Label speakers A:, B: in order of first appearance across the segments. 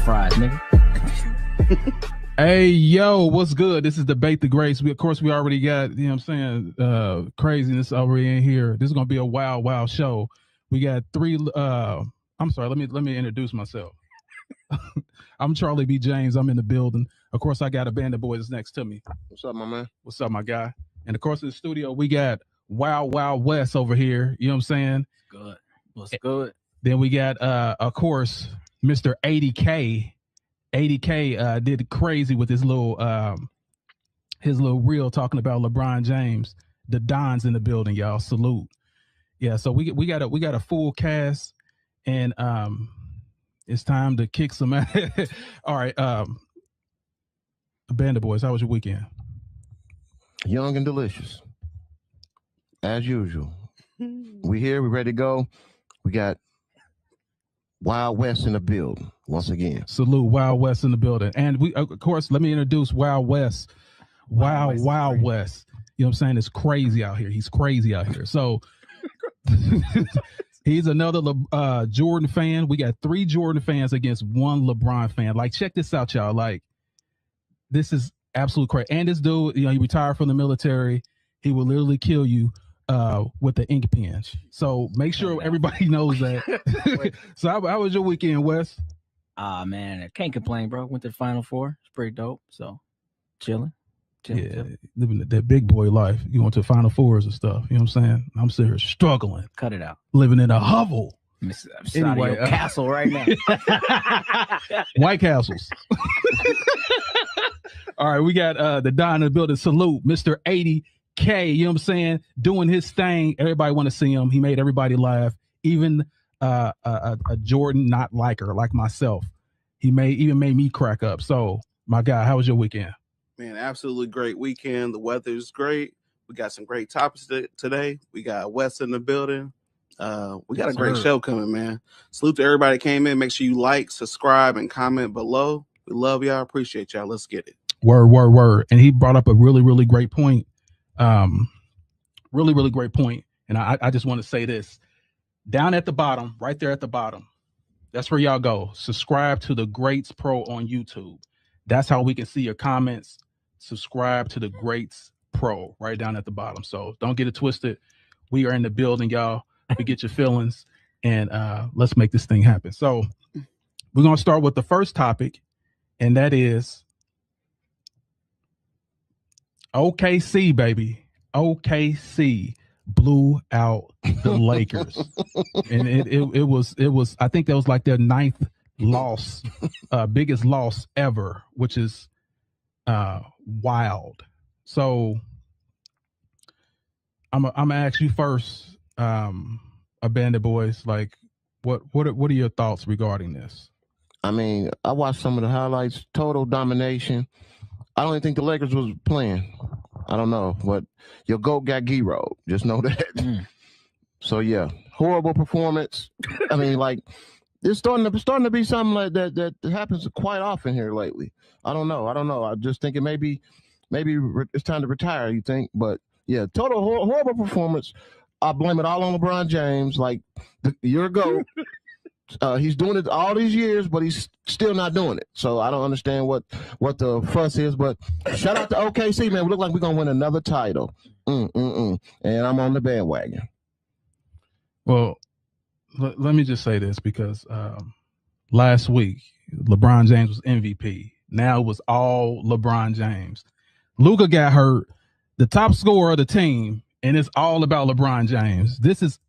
A: fries, nigga.
B: Hey, yo, what's good? This is Debate the Greats. Of course, we already got, you know what I'm saying, craziness already in here. This is going to be a wild show. We got three, I'm sorry, let me introduce myself. I'm Charlie B. James. I'm in the building. Of course, I got a band of boys next to me.
C: What's up, my man?
B: What's up, my guy? And of course, in the studio, we got Wild West over here. You know what I'm saying?
A: Good. What's good?
B: Then we got, of course, Mr. 80K. 80K did crazy with his little reel talking about LeBron James. The Don's in the building, y'all. Salute. Yeah, so we got a full cast, and it's time to kick some ass. All right, Band of Boys, how was your weekend?
C: Young and delicious, as usual. We here, we ready to go. We got Wild West in the building once again.
B: Salute, Wild West in the building. And we, of course, let me introduce Wild West. Wild West. You know what I'm saying? It's crazy out here. He's crazy out here. So he's another Jordan fan. We got 3 Jordan fans against 1 LeBron fan. Like, check this out, y'all. Like, this is absolute crazy. And this dude, he retired from the military. He will literally kill you with the ink pen. So make sure everybody knows that. So how was your weekend, Wes?
A: Man, I can't complain, bro. Went to the Final Four. It's pretty dope. So chilling.
B: Living that big boy life. You went to Final Fours and stuff. You know what I'm saying? I'm sitting here struggling.
A: Cut it out.
B: Living in a hovel.
A: I'm anyway, out of your castle right now.
B: White Castles. All right, we got the Don in the building. Salute, Mr. 80K. You know what I'm saying? Doing his thing. Everybody want to see him. He made everybody laugh. Even a Jordan not liker like myself. He even made me crack up. So, my guy, how was your weekend?
D: Man, absolutely great weekend. The weather's great. We got some great topics today. We got Wes in the building. We got a great show coming, man. Salute to everybody that came in. Make sure you like, subscribe, and comment below. We love y'all. Appreciate y'all. Let's get it.
B: Word. And he brought up a really great point. Really great point. And I just want to say this. Down at the bottom, right there at the bottom, that's where y'all go. Subscribe to the Greats Pro on YouTube. That's how we can see your comments. Subscribe to the Greats Pro right down at the bottom. So don't get it twisted. We are in the building, y'all. We get your feelings, and let's make this thing happen. So we're going to start with the first topic, and that is OKC, baby. OKC blew out the Lakers. And it was I think that was like their 9th loss, biggest loss ever, which is wild. So I'm gonna ask you first, a Band of Boys, like what are your thoughts regarding this?
C: I mean, I watched some of the highlights. Total domination. I don't even think the Lakers was playing. I don't know, but your GOAT got gyroed. Just know that. So yeah, horrible performance. I mean, like, it's starting to be something like that happens quite often here lately. I don't know. I just think maybe it's time to retire. You think? But yeah, total horrible performance. I blame it all on LeBron James. Like, you're a GOAT. He's doing it all these years, but he's still not doing it. So I don't understand what the fuss is. But shout out to OKC, man. We look like we're gonna win another title. And I'm on the bandwagon.
B: Well, let me just say this, because last week LeBron James was MVP. Now it was all LeBron James. Luka got hurt, the top scorer of the team, and it's all about LeBron James. This is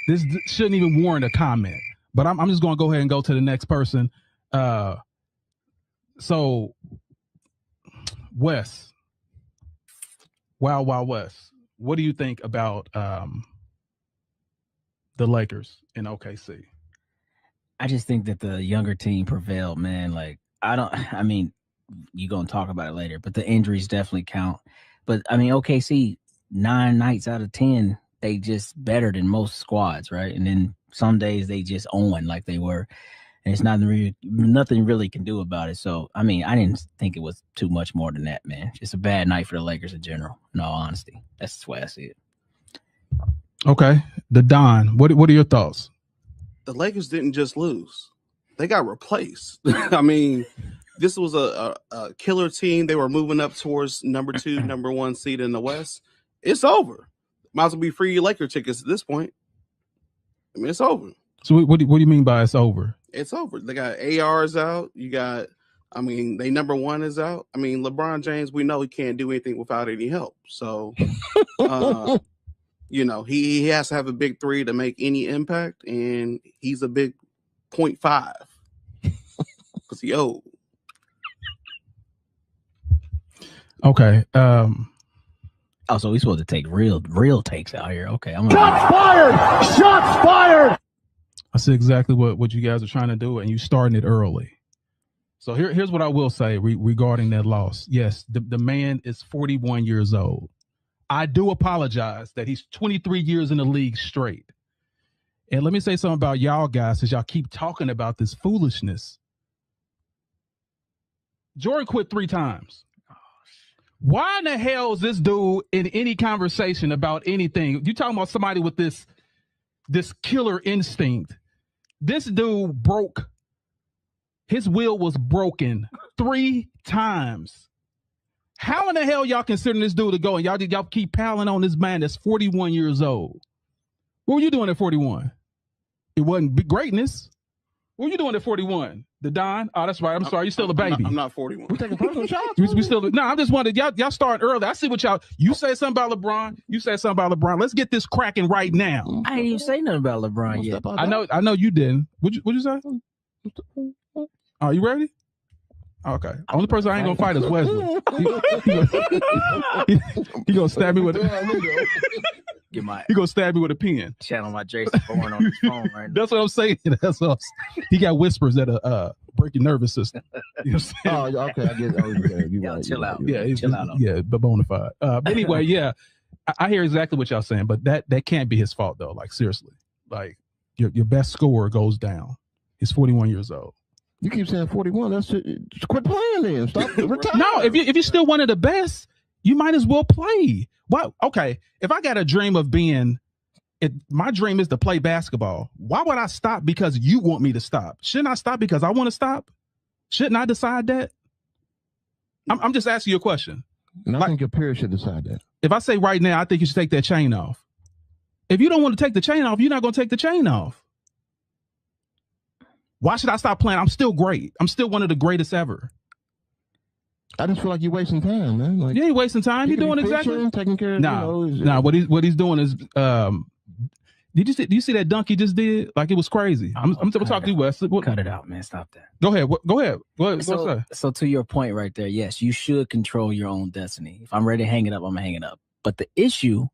B: this shouldn't even warrant a comment. But I'm just going to go ahead and go to the next person. So, Wes, Wild West, what do you think about the Lakers in OKC?
A: I just think that the younger team prevailed, man. Like, I mean, you're going to talk about it later, but the injuries definitely count. But, I mean, OKC, 9 nights out of 10, they just better than most squads, right? And then some days they just own like they were. And it's nothing really can do about it. So, I mean, I didn't think it was too much more than that, man. Just a bad night for the Lakers in general, in all honesty. That's the way I see it.
B: Okay, the Don. What are your thoughts?
D: The Lakers didn't just lose; they got replaced. I mean, this was a killer team. They were moving up towards number 2, number 1 seed in the West. It's over. Might as well be free Laker tickets at this point. I mean, it's over.
B: So what do you mean by it's over?
D: It's over. They got ARs out. You got, I mean, they number 1 is out. I mean, LeBron James, we know he can't do anything without any help. So, you know, he has to have a big 3 to make any impact, and he's a big 0.5 because he old.
B: Okay.
A: Oh, so we supposed to take real takes out here. Okay, I'm
E: Shots fired! Shots fired!
B: I see exactly what you guys are trying to do, and you starting it early. So here's what I will say regarding that loss. Yes, the man is 41 years old. I do apologize that he's 23 years in the league straight. And let me say something about y'all guys, since y'all keep talking about this foolishness. Jordan quit 3 times. Why in the hell is this dude in any conversation about anything? You talking about somebody with this killer instinct. This dude broke. His will was broken 3 times. How in the hell y'all considering this dude to go and y'all keep piling on this man that's 41 years old? What were you doing at 41? It wasn't big greatness. What were you doing at 41? The Don? Oh, that's right. I'm sorry. You're still a baby.
D: I'm not 41.
C: We taking personal shots.
B: We still no. I'm just wondering. Y'all starting early. I see what y'all. You said something about LeBron. You said something about LeBron. Let's get this cracking right now.
A: I ain't even say nothing about LeBron yet.
B: I know you didn't. What'd you say? Are you ready? Okay. Only person I ain't gonna fight is Wesley. He gonna stab me with. He gonna stab me with a pen.
A: Channel my Jason Bourne on his phone right now.
B: That's what I'm saying. That's what he got whispers that break your nervous system. You know what I'm saying?
C: Oh, okay. I get it. Oh, yeah,
A: Yo, chill out.
B: Yeah,
A: chill out.
B: Yeah, but bona fide. But anyway, yeah, I hear exactly what y'all saying, but that can't be his fault though. Like seriously, like your best scorer goes down. He's 41 years old.
C: You keep saying 41. That's it. Just quit playing then. Stop. Retire.
B: No, if you're still one of the best, you might as well play. Why? Okay, if I got a dream of being, my dream is to play basketball. Why would I stop because you want me to stop? Shouldn't I stop because I want to stop? Shouldn't I decide that? I'm just asking you a question.
C: And I think your peers should decide that.
B: If I say right now, I think you should take that chain off. If you don't want to take the chain off, you're not going to take the chain off. Why should I stop playing? I'm still great. I'm still one of the greatest ever.
C: I just feel like you're wasting time, man. Like,
B: you ain't wasting time. You're doing exactly.
C: Taking care of.
B: Nah. What he's doing is. Do you see that dunk he just did? Like it was crazy. I'm talking to you, Wes.
A: Cut it out, man. Stop that.
B: Go ahead. Go ahead.
A: So to your point right there, yes, you should control your own destiny. If I'm ready to hang it up, I'm gonna hang it up. But the issue,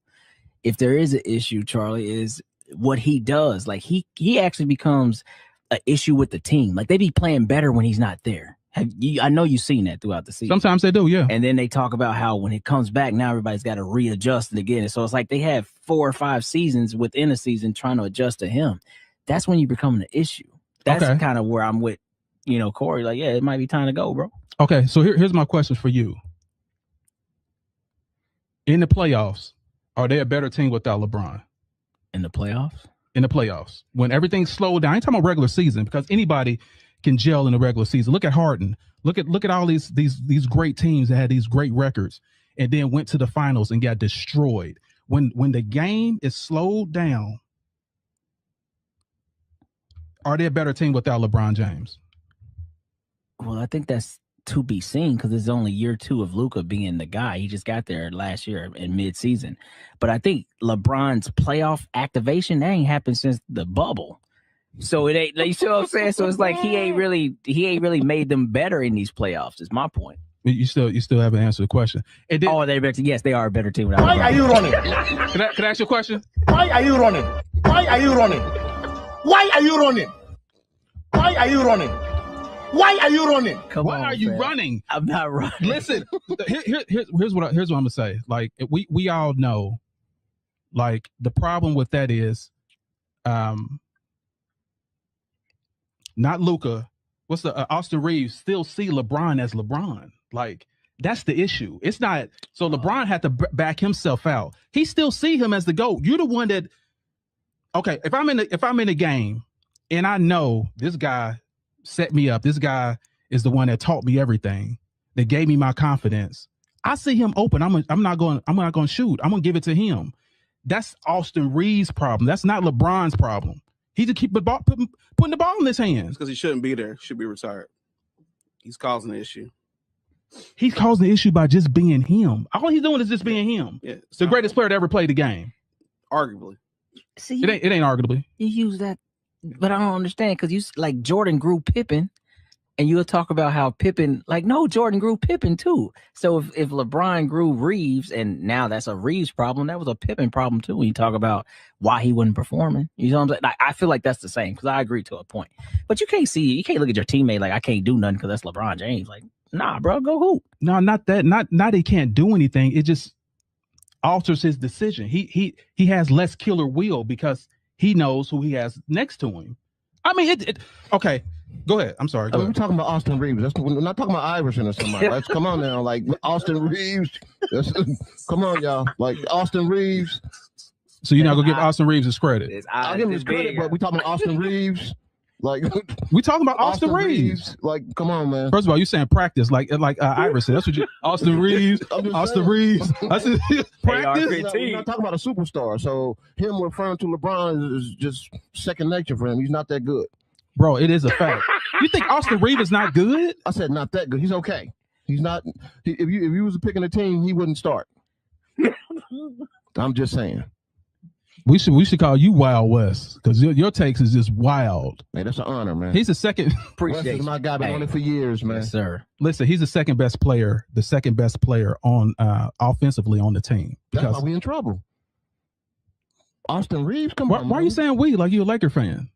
A: if there is an issue, Charlie, is what he does. Like he actually becomes an issue with the team. Like they be playing better when he's not there. I know you've seen that throughout the season.
B: Sometimes they do, yeah.
A: And then they talk about how when it comes back, now everybody's got to readjust it again. And so it's like they have 4 or 5 seasons within a season trying to adjust to him. That's when you become an issue. That's kind of where I'm with, Corey. Like, yeah, it might be time to go, bro.
B: Okay, so here's my question for you. In the playoffs, are they a better team without LeBron?
A: In the playoffs?
B: In the playoffs. When everything's slowed down. I ain't talking about regular season because anybody can gel in the regular season. Look at Harden. Look at all these great teams that had these great records and then went to the finals and got destroyed. When the game is slowed down, are they a better team without LeBron James?
A: Well, I think that's to be seen because it's only year 2 of Luka being the guy. He just got there last year in mid-season. But I think LeBron's playoff activation, that ain't happened since the bubble. So it ain't, you see what I'm saying? So it's like he ain't really made them better in these playoffs, is my point.
B: You still haven't answered the question.
A: They're better. Yes, they are a better team without
E: Why
A: LeBron.
E: are you running?
B: Can I ask you a question?
E: Why are you running? Why are you running? Why are you running? Why are you running? Why are you running?
B: Why are you running?
A: I'm not running.
B: Listen, here's what I'm gonna say. Like we all know, like the problem with that is, not Luka. What's the Austin Reeves still see LeBron as LeBron? Like that's the issue. It's not so LeBron had to back himself out. He still see him as the GOAT. You're the one that Okay, if I'm in a game and I know this guy set me up, this guy is the one that taught me everything, that gave me my confidence. I see him open. I'm not going to shoot. I'm going to give it to him. That's Austin Reeves' problem. That's not LeBron's problem. He just keep putting the ball in his hands.
D: Because he shouldn't be there. He should be retired. He's causing the issue.
B: He's causing the issue by just being him. All he's doing is just being him.
D: Yeah,
B: the greatest player to ever play the game.
D: Arguably.
A: See,
B: it ain't arguably.
A: You use that, but I don't understand because you like Jordan grew Pippen, and you'll talk about how Pippen, like, no, Jordan grew Pippen too. So if LeBron grew Reeves, and now that's a Reeves problem, that was a Pippen problem too. When you talk about why he wasn't performing, you know what I'm saying? Like, I feel like that's the same because I agree to a point. But you can't look at your teammate like I can't do nothing because that's LeBron James. Like, nah, bro, go hoop.
B: No, not that. Not he can't do anything. It just alters his decision. He has less killer will because he knows who he has next to him. I mean, okay. Go ahead. I'm sorry.
C: We're talking about Austin Reeves. We're not talking about Iverson or somebody. Let's come on now. Like Austin Reeves. Come on, y'all. Like Austin Reeves.
B: So you're not gonna give Austin Reeves his credit?
C: I'll give him his credit, but we're talking about Austin Reeves. Like
B: we talking about Austin Reeves.
C: Like, come on, man.
B: First of all, you saying practice like Iverson. That's what you Austin Reeves. Austin Reeves. I said practice.
C: We're not talking about a superstar. So him referring to LeBron is just second nature for him. He's not that good.
B: Bro, it is a fact. You think Austin Reeves is not good?
C: I said not that good. He's okay. He's not. If you was picking a team, he wouldn't start. I'm just saying.
B: We should call you Wild West because your takes is just wild.
C: Man, that's an honor, man.
B: He's the second.
C: West is my guy. Been on it for years, man.
A: Yes, sir.
B: Listen, he's the second best player on offensively on the team.
C: That's why we in trouble. Austin Reeves, come on.
B: Why are you saying we like you a Laker fan?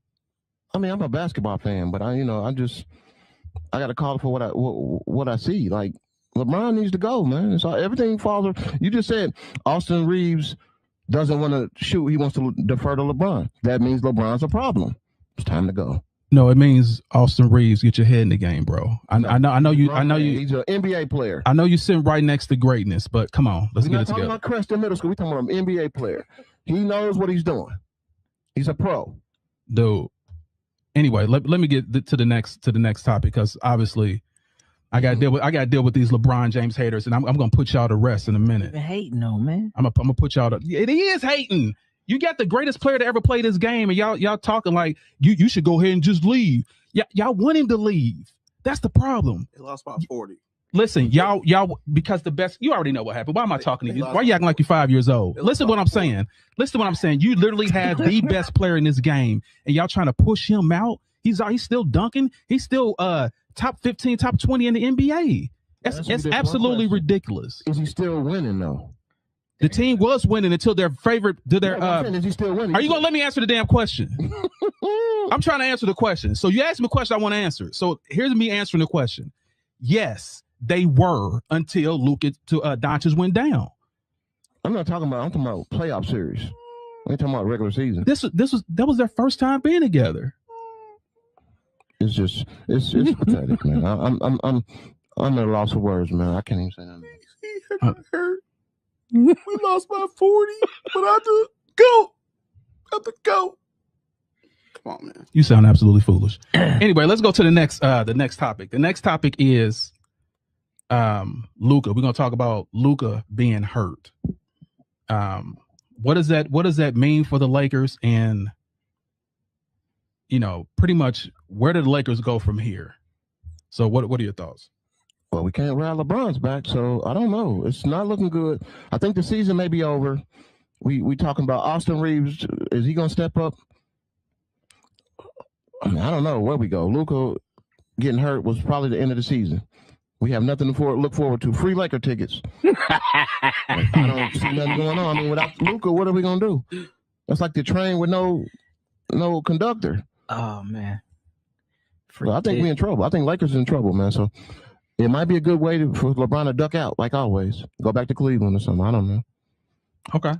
C: I mean, I'm a basketball fan, but I got to call for what I see. Like LeBron needs to go, man. So everything falls. You just said Austin Reeves doesn't want to shoot. He wants to defer to LeBron. That means LeBron's a problem. It's time to go.
B: No, it means Austin Reeves, get your head in the game, bro. I know you.
C: He's an NBA player.
B: I know you're sitting right next to greatness, but come on, let's get it together.
C: We're not talking about Creston Middle School. We're talking about an NBA player. He knows what he's doing. He's a pro,
B: dude. Anyway, let me get to the next topic because obviously I got to deal with these LeBron James haters, and I'm gonna put y'all to rest in a minute.
A: You're hating, no man.
B: I'm gonna put y'all to. It is hating. You got the greatest player to ever play this game, and y'all talking like you should go ahead and just leave. Y'all want him to leave. That's the problem.
D: They lost by 40.
B: Listen, y'all, because the best, you already know what happened. Why am I talking to you? Why are you acting like you're 5 years old? Listen to what I'm saying. Listen to what I'm saying. You literally have the best player in this game, and y'all trying to push him out. He's still dunking. He's still top 15, top 20 in the NBA. It's absolutely ridiculous.
C: Is he still winning though?
B: The team was winning until their favorite.
C: Is he still winning?
B: Are you gonna let me answer the damn question? I'm trying to answer the question. So you asked me a question, I want to answer. So here's me answering the question. Yes, they were until Doncic went down.
C: I'm talking about playoff series. I ain't talking about regular season.
B: That was their first time being together.
C: It's pathetic, man. I'm at a loss of words, man. I can't even say nothing.
D: Hurt. We lost by 40, but I do go. I have to go. Come on, man.
B: You sound absolutely foolish. Anyway, let's go to the next topic. The next topic is Luka. We're gonna talk about Luka being hurt. What does that mean for the Lakers? And pretty much where do the Lakers go from here? So what are your thoughts?
C: Well, we can't ride LeBron's back, so I don't know. It's not looking good. I think the season may be over. We talking about Austin Reeves. Is he gonna step up? I mean, I don't know where we go. Luka getting hurt was probably the end of the season. We have nothing to look forward to. Free Laker tickets. I don't see nothing going on. I mean, without Luka, what are we gonna do? That's like the train with no conductor.
A: Oh man.
C: Well, I think we're in trouble. I think Lakers are in trouble, man. So it might be a good way for LeBron to duck out, like always. Go back to Cleveland or something. I don't know.
B: Okay.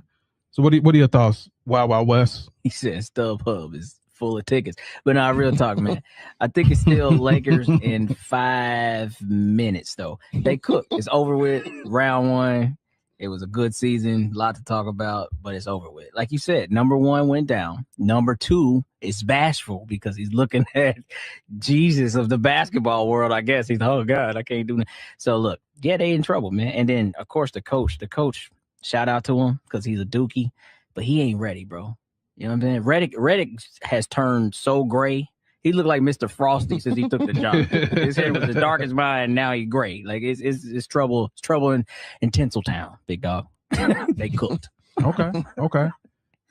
B: So what are your thoughts? Wild West.
A: He said StubHub is full of tickets. But no, real talk, man. I think it's still Lakers in 5 minutes, though. They cooked. It's over with. Round 1. It was a good season, a lot to talk about, but it's over with. Like you said, number 1 went down. Number 2 is bashful because he's looking at Jesus of the basketball world, I guess. He's, oh, God, I can't do that. So, look, yeah, they in trouble, man. And then, of course, the coach, shout out to him because he's a dookie, but he ain't ready, bro. You know what I'm saying? Reddick has turned so gray. He looked like Mr. Frosty since he took the job. His hair was the darkest mine, and now he's gray. Like it's trouble. It's trouble in Tinseltown, big dog. They cooked.
B: Okay.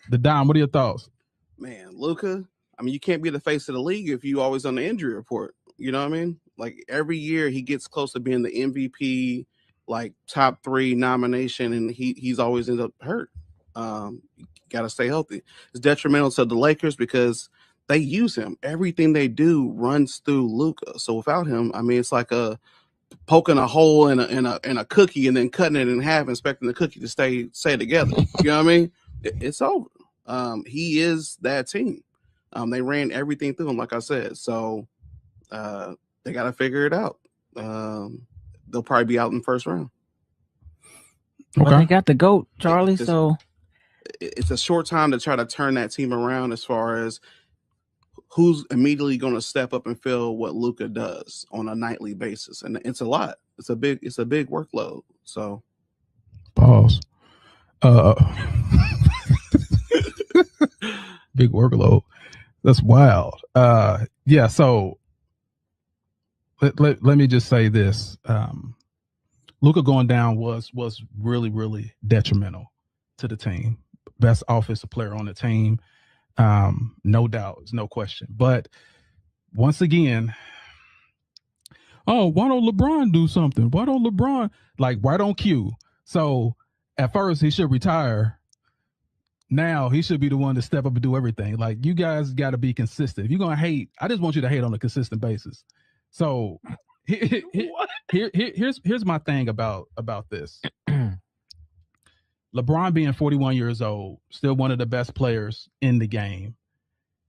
B: The Dom, what are your thoughts?
D: Man, Luka, I mean, you can't be the face of the league if you always on the injury report. You know what I mean? Like every year he gets close to being the MVP, like top 3 nomination, and he's always ended up hurt. Got to stay healthy. It's detrimental to the Lakers because they use him. Everything they do runs through Luka. So without him, I mean, it's like poking a hole in a cookie and then cutting it in half, expecting the cookie to stay together. You know what I mean? It's over. He is that team. They ran everything through him, like I said. So they got to figure it out. They'll probably be out in the first round.
A: Okay. Well, they got the GOAT, Charlie. So
D: it's a short time to try to turn that team around as far as who's immediately going to step up and fill what Luka does on a nightly basis. And it's a lot. It's a big workload. So
B: pause. Big workload. That's wild. Yeah. So let me just say this. Luka going down was really, really detrimental to the team. Best offensive player on the team. No doubt. There's no question. But once again, why don't LeBron do something? Why don't LeBron, right on cue? So at first he should retire. Now he should be the one to step up and do everything. Like, you guys got to be consistent. If you're going to hate, I just want you to hate on a consistent basis. So here's my thing about this. LeBron being 41 years old, still one of the best players in the game.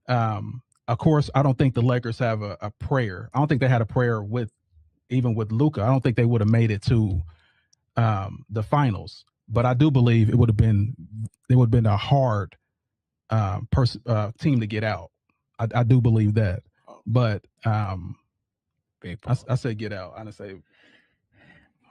B: Of course, I don't think the Lakers have a prayer. I don't think they had a prayer even with Luka. I don't think they would have made it to the finals. But I do believe it would have been a hard team to get out. I do believe that. But I said get out. I didn't say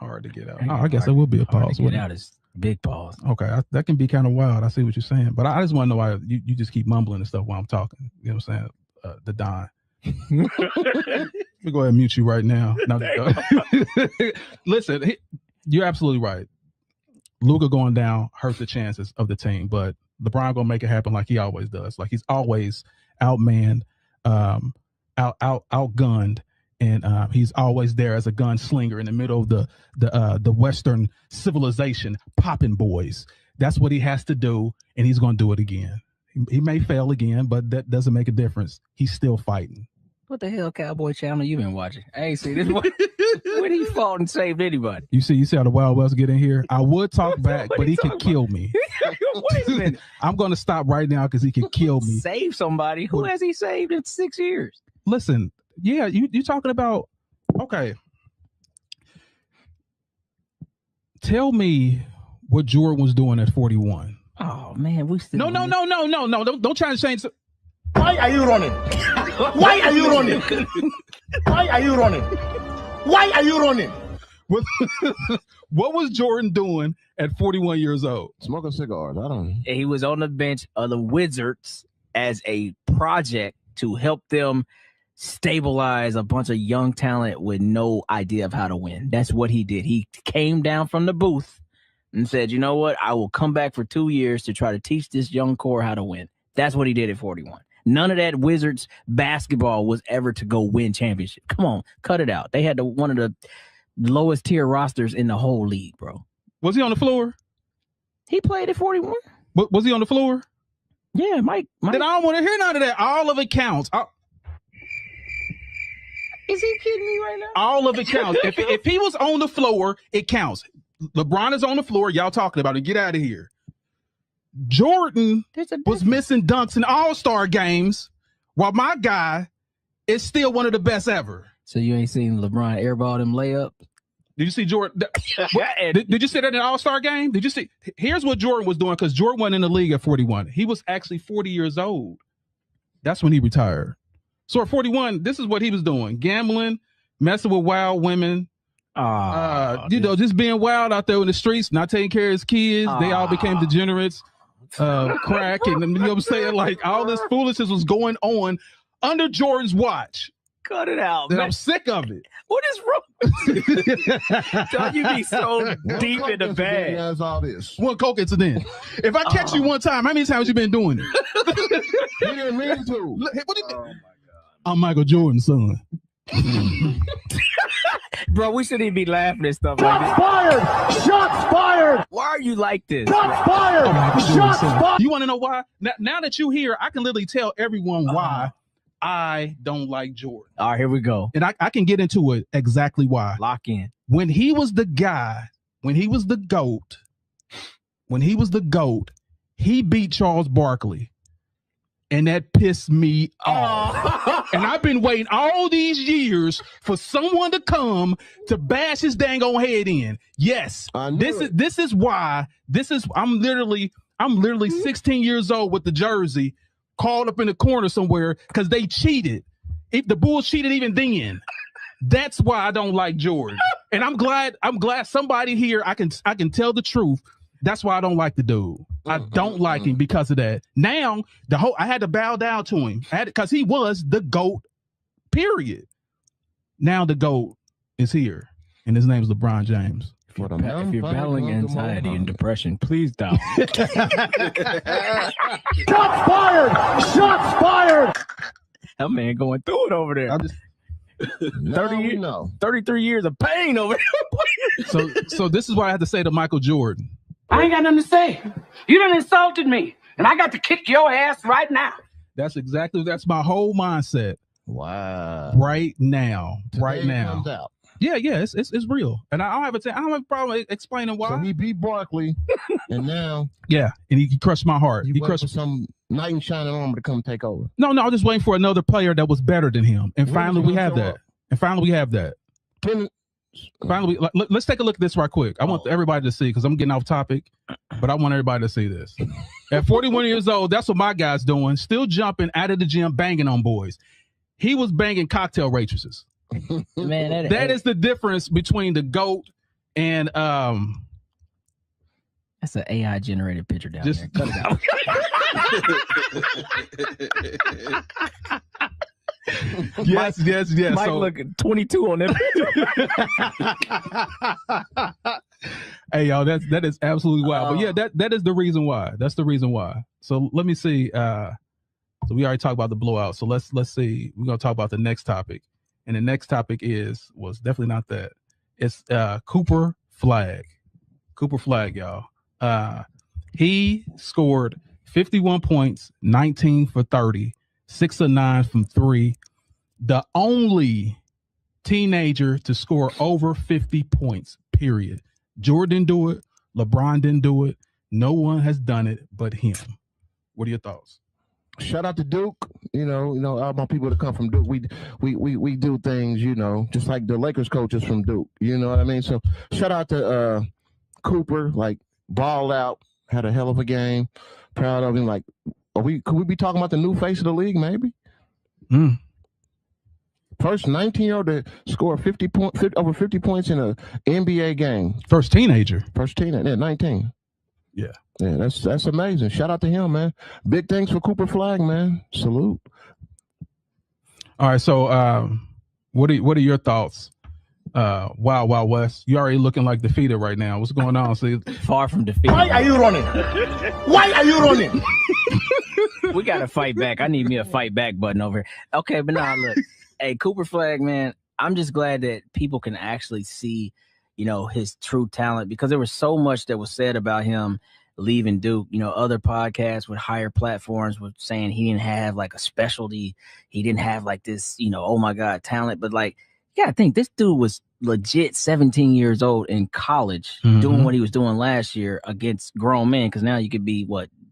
B: hard to get out. I guess it will be a pause.
A: Get out is big pause.
B: Okay, that can be kind of wild. I see what you're saying, but I just want to know why you just keep mumbling and stuff while I'm talking. You know what I'm saying? The Don. Let me go ahead and mute you right now. Listen, you're absolutely right. Luka going down hurt the chances of the team, but LeBron gonna make it happen like he always does. Like, he's always outmanned, outgunned, and he's always there as a gunslinger in the middle of the Western civilization, popping boys. That's what he has to do, and he's going to do it again. He may fail again, but that doesn't make a difference. He's still fighting.
A: What the hell Cowboy Channel you been watching? I ain't see this one. When he fought and saved anybody.
B: You see how the Wild West get in here? I would talk back, but he could kill me.
A: Wait a minute.
B: I'm going to stop right now because he can kill me.
A: Save somebody? Who has he saved in 6 years?
B: Listen, yeah, you talking about, okay. Tell me what Jordan was doing at 41.
A: Oh, man, we still...
B: No. Don't try to change...
E: Why are you running? Why are you running? Why are you running? Why are you running?
B: What was Jordan doing at 41 years old?
C: Smoking cigars. I don't know.
A: He was on the bench of the Wizards as a project to help them stabilize a bunch of young talent with no idea of how to win. That's what he did. He came down from the booth and said, you know what? I will come back for 2 years to try to teach this young core how to win. That's what he did at 41. None of that Wizards basketball was ever to go win championship. Come on, cut it out. They had one of the lowest tier rosters in the whole league, bro.
B: Was he on the floor?
A: He played at 41.
B: Was he on the floor?
A: Yeah, Mike.
B: Then I don't want to hear none of that. All of it counts.
A: Is he kidding me right now?
B: All of it counts. If he was on the floor, it counts. LeBron is on the floor. Y'all talking about it. Get out of here. Jordan was missing dunks in all-star games, while my guy is still one of the best ever.
A: So you ain't seen LeBron airball them layups?
B: Did you see Jordan? Did you see that in the All-Star game? Did you see? Here's what Jordan was doing, because Jordan wasn't in the league at 41. He was actually 40 years old. That's when he retired. So at 41, this is what he was doing: gambling, messing with wild women. Just being wild out there in the streets, not taking care of his kids. They all became degenerates, crack, and you know what I'm saying? Like, all this foolishness was going on under Jordan's watch.
A: Cut it out,
B: And
A: man.
B: I'm sick of it.
A: What is wrong? Don't you be so deep in the bag?
C: Has all this.
B: One coke incident. If I catch you one time, how many times you been doing it?
C: He didn't mean to.
B: What do you mean? I'm Michael Jordan's son.
A: Bro, we shouldn't even be laughing at stuff like this.
E: Shots fired! Shots fired!
A: Why are you like this?
E: Shots fired! Shots fired!
B: You want to know why? Now that you here, I can literally tell everyone why I don't like Jordan.
A: All right, here we go.
B: And I can get into it exactly why.
A: Lock in.
B: When he was the guy, when he was the GOAT, he beat Charles Barkley. And that pissed me off. And I've been waiting all these years for someone to come to bash his dang on head in. Yes, this is why. I'm literally 16 years old with the jersey, called up in the corner somewhere because they cheated. If the Bulls cheated even then, that's why I don't like Jordan. And I'm glad somebody here I can tell the truth. That's why I don't like the dude. I don't like him because of that. Now I had to bow down to him because he was the GOAT. Period. Now the GOAT is here, and his name is LeBron James.
A: If you're battling anxiety and depression, please don't.
E: Shots fired! Shots fired!
A: That man going through it over there. 33 years of pain over there.
B: So this is what I have to say to Michael Jordan.
F: I ain't got nothing to say. You done insulted me, and I got to kick your ass right now.
B: That's my whole mindset.
C: Wow.
B: Right now.
C: Today comes out.
B: Yeah, it's real. And I don't have a problem explaining why.
C: So he beat Barkley, and now
B: and he crushed my heart. He crushed
C: for some knight in shining armor to come take over.
B: No, I'm just waiting for another player that was better than him. And finally we have that. Finally, let's take a look at this right quick. I want everybody to see, because I'm getting off topic, but I want everybody to see this. At 41 years old, that's what my guy's doing. Still jumping out of the gym, banging on boys. He was banging cocktail waitresses.
A: Man,
B: that is the difference between the GOAT and
A: that's an AI generated picture down there. Cut it out.
B: Yes.
A: Mike looking 22 on that picture.
B: Hey, y'all, that is absolutely wild. But yeah, that is the reason why. That's the reason why. So let me see. So we already talked about the blowout. So let's see. We're gonna talk about the next topic. And the next topic was definitely not that. It's Cooper Flag. Cooper Flag, y'all. He scored 51 points, 19 for 30, 6 of 9 from 3. The only teenager to score over 50 points, period. Jordan didn't do it. LeBron didn't do it. No one has done it but him. What are your thoughts?
C: Shout out to Duke. You know, all my people that come from Duke, we do things, just like the Lakers coaches from Duke. You know what I mean? So shout out to Cooper, like balled out, had a hell of a game. Proud of him. Like, could we be talking about the new face of the league, maybe? First 19-year-old to score over 50 points in an NBA game.
B: First teenager.
C: 19.
B: Yeah,
C: that's amazing. Shout out to him, man. Big thanks for Cooper Flag, man. Salute.
B: All right, so what are your thoughts? Wild West. You already looking like defeated right now. What's going on? See,
A: far from defeated.
E: Why are you running? Why are you running?
A: We gotta fight back. I need me a fight back button over here. Okay, but now look, hey, Cooper Flag, man. I'm just glad that people can actually see, his true talent, because there was so much that was said about him leaving Duke. Other podcasts with higher platforms were saying he didn't have like a specialty. He didn't have like this, oh my God, talent. But like, I think this dude was legit 17 years old in college doing what he was doing last year against grown men. Because now you could be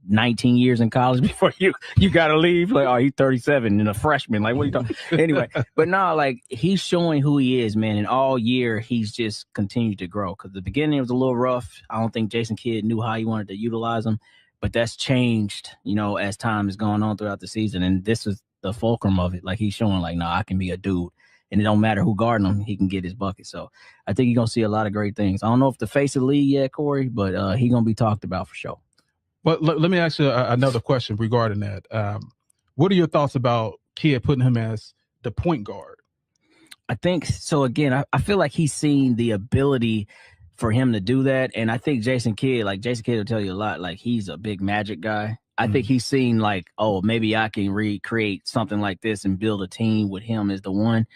A: 19 years in college before you got to leave. Like, oh, he's 37 and a freshman. Like, what are you talking? Anyway, but no, like he's showing who he is, man. And all year he's just continued to grow. Because the beginning was a little rough. I don't think Jason Kidd knew how he wanted to utilize him, but that's changed, as time has gone on throughout the season. And this is the fulcrum of it. Like he's showing, like, no, I can be a dude. And it don't matter who guarding him, he can get his bucket. So I think you're going to see a lot of great things. I don't know if the face of the league yet, Corey, but he's going to be talked about for sure.
B: But let me ask you another question regarding that. What are your thoughts about Kidd putting him as the point guard?
A: I think so. Again, I feel like he's seen the ability for him to do that. And I think Jason Kidd will tell you a lot. Like, he's a big Magic guy. I think he's seen like, oh, maybe I can recreate something like this and build a team with him as the one.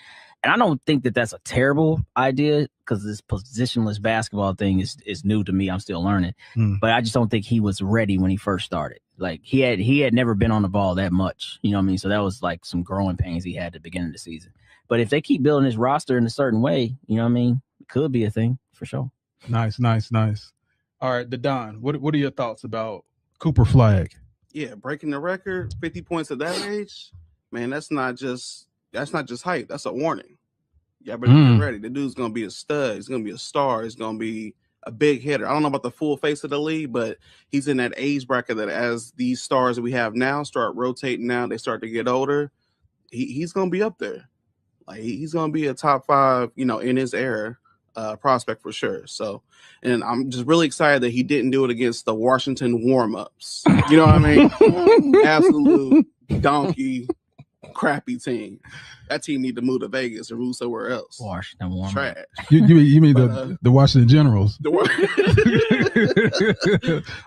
A: And I don't think that that's a terrible idea because this positionless basketball thing is new to me. I'm still learning. But I just don't think he was ready when he first started. Like he had never been on the ball that much. You know what I mean? So that was like some growing pains he had at the beginning of the season. But if they keep building his roster in a certain way, you know what I mean? It could be a thing for sure.
B: Nice. All right, Don, what are your thoughts about Cooper Flag?
D: Yeah, breaking the record, 50 points at that age, man, that's not just hype. That's a warning. Y'all better get ready. The dude's gonna be a stud. He's gonna be a star. He's gonna be a big hitter. I don't know about the full face of the league, but he's in that age bracket that as these stars that we have now start rotating out, they start to get older. He's gonna be up there. Like he's gonna be a top 5, in his era. Prospect for sure. So, and I'm just really excited that he didn't do it against the Washington warm-ups. You know what I mean? Absolute donkey, crappy team. That team need to move to Vegas or move somewhere else.
A: Washington warm-up.
D: Trash.
B: You mean the Washington Generals?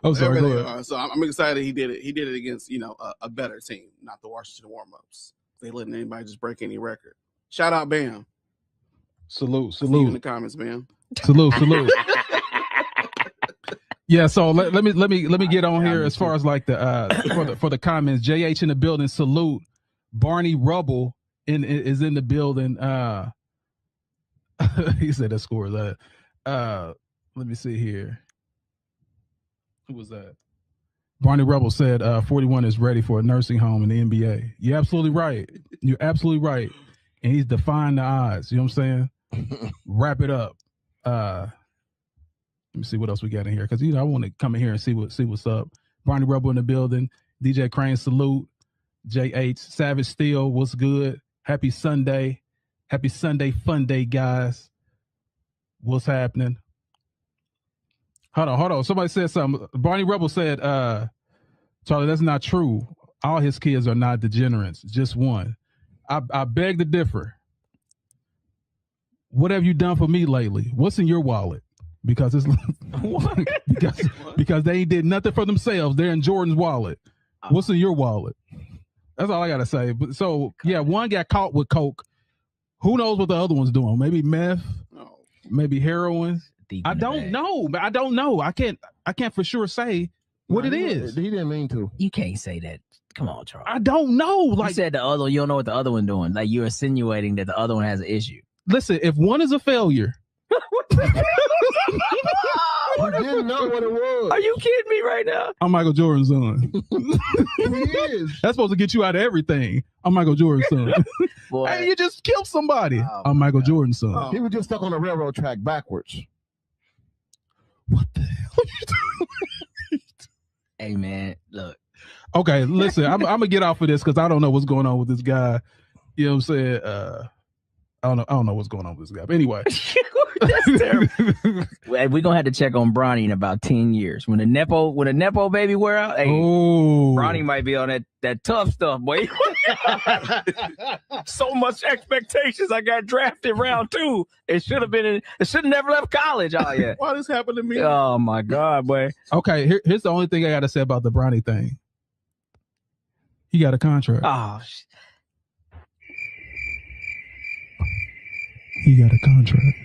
B: I'm sorry. Go ahead.
D: So I'm excited he did it. He did it against a better team, not the Washington warm-ups. They letting anybody just break any record. Shout out Bam.
B: Salute.
D: See you in the comments, man.
B: Salute. Yeah, so let me get on here as far as like the for the comments. JH in the building. Salute. Barney Rubble is in the building. He said that score that. Let me see here. Who was that? Barney Rubble said 41 is ready for a nursing home in the NBA. You're absolutely right. And he's defying the odds. You know what I'm saying? Wrap it up. Let me see what else we got in here because I want to come in here and see what's up. Barney Rubble in the building. DJ Crane, salute. JH Savage Steel, what's good? Happy Sunday fun day, guys. What's happening? Hold on. Somebody said something. Barney Rubble said, Charlie, that's not true. All his kids are not degenerates, just one. I beg to differ. What have you done for me lately? What's in your wallet? Because it's because they ain't did nothing for themselves. They're in Jordan's wallet. What's in your wallet? That's all I gotta say. But so yeah, one got caught with coke. Who knows what the other one's doing? Maybe meth, maybe heroin. I don't know. I don't know. I can't for sure say what it is.
C: He didn't mean to.
A: You can't say that. Come on, Charles.
B: I don't know. Like
A: you said, you don't know what the other one doing. Like you're insinuating that the other one has an issue.
B: Listen, if one is a failure.
C: You didn't know what it was.
A: Are you kidding me right now?
B: I'm Michael Jordan's son.
C: He is.
B: That's supposed to get you out of everything. I'm Michael Jordan's son.
A: Boy.
B: Hey, you just killed somebody. I'm Michael Jordan's son.
C: He was just stuck on the railroad track backwards.
B: What the hell are you doing?
A: Hey, man, look.
B: Okay, listen, I'm gonna get off of this because I don't know what's going on with this guy. You know what I'm saying? I don't know what's going on with this guy. But anyway.
A: That's terrible. We're gonna have to check on Bronny in about 10 years. When the Nepo baby wear out, hey, Bronny might be on that tough stuff, boy. So much expectations. I got drafted round 2. It should have never left college. Oh yeah.
D: Why this happened to me?
A: Oh my God, boy.
B: Okay, here's the only thing I gotta say about the Bronny thing. He got a contract.
A: Oh
B: He got a contract.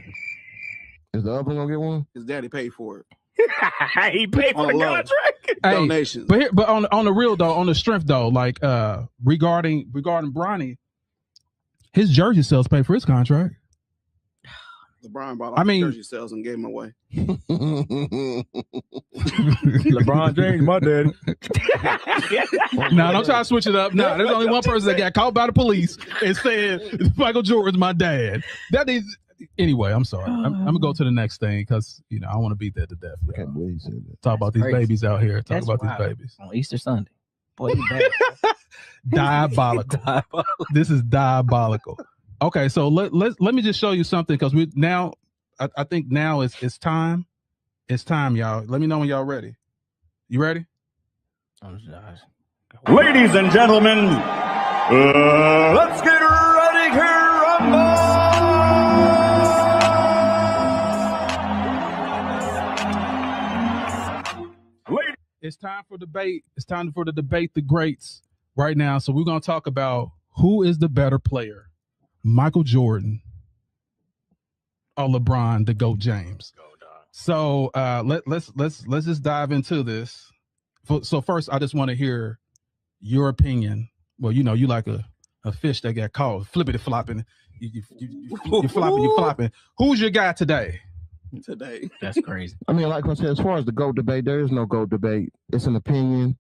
C: Is the other one gonna get one?
D: His daddy paid for it.
A: He paid for the contract.
B: Hey,
D: Donations.
B: But on the real though, on the strength though, like regarding Bronny, his jersey sales pay for his contract.
D: LeBron bought all the jersey sales and gave them away.
G: LeBron James, my daddy.
B: No, don't try to switch it up. No, there's only one person that got caught by the police and said Michael Jordan's my dad. That is anyway. I'm sorry. I'm gonna go to the next thing because I want to beat that to death.
C: I can't believe you said that.
B: Talk about these babies out here. Talk about these babies
A: on Easter Sunday. Boy, you bad.
B: Diabolical. This is diabolical. Okay, so let me just show you something because we now I think now it's time. It's time, y'all. Let me know when y'all ready. You ready?
G: Ladies and gentlemen, let's get ready to rumble.
B: It's time for debate. It's time for the debate the greats right now. So we're gonna talk about who is the better player, Michael Jordan or LeBron, the GOAT James. So let's just dive into this. So first, I just want to hear your opinion. Well, you like a fish that got caught flippity flopping. You flopping. Who's your guy today?
A: That's crazy.
C: I mean, like I said, as far as the GOAT debate, there is no GOAT debate. It's an opinion.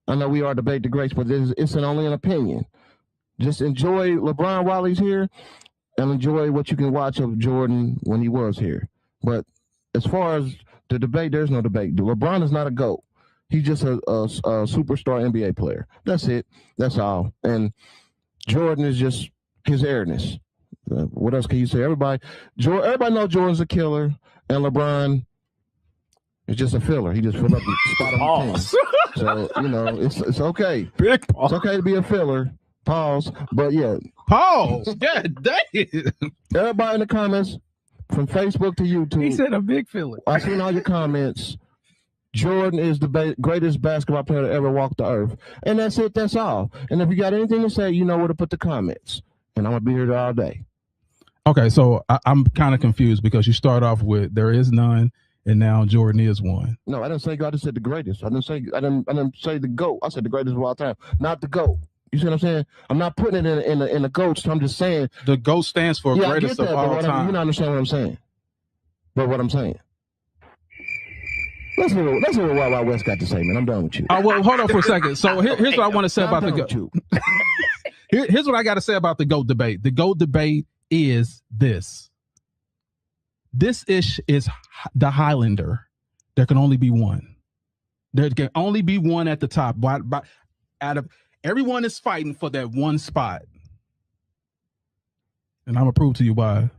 C: I know we are debate the greats, but it's only an opinion. Just enjoy LeBron while he's here and enjoy what you can watch of Jordan when he was here. But as far as the debate, there's no debate. LeBron is not a GOAT. He's just a superstar NBA player. That's it. That's all. And Jordan is just his airness. What else can you say? Everybody knows Jordan's a killer, and LeBron is just a filler. He just filled up the spot on the team. So it's okay. Big pause. It's okay to be a filler. Pause. But yeah.
B: Pause. God damn.
C: Everybody in the comments from Facebook to YouTube.
A: He said a big filler.
C: I've seen all your comments. Jordan is the greatest basketball player to ever walk the earth. And that's it. That's all. And if you got anything to say, you know where to put the comments. And I'm going to be here all day.
B: Okay, so I'm kind of confused because you start off with there is none, and now Jordan is one.
C: No, I didn't say God. I said the greatest. I didn't say the GOAT. I said the greatest of all time, not the GOAT. You see what I'm saying? I'm not putting it in the GOAT. So I'm just saying
B: the GOAT stands for greatest of all time.
C: You don't understand what I'm saying. But what I'm saying. Let's hear what Wild Wild West got to say, man. I'm done with you.
B: Well, hold on for a second. So here's what I want to say about the GOAT. Here's what I got to say about the GOAT debate. The GOAT debate is this. This ish is the Highlander. There can only be one. There can only be one at the top. Out of everyone is fighting for that one spot. And I'm gonna prove to you why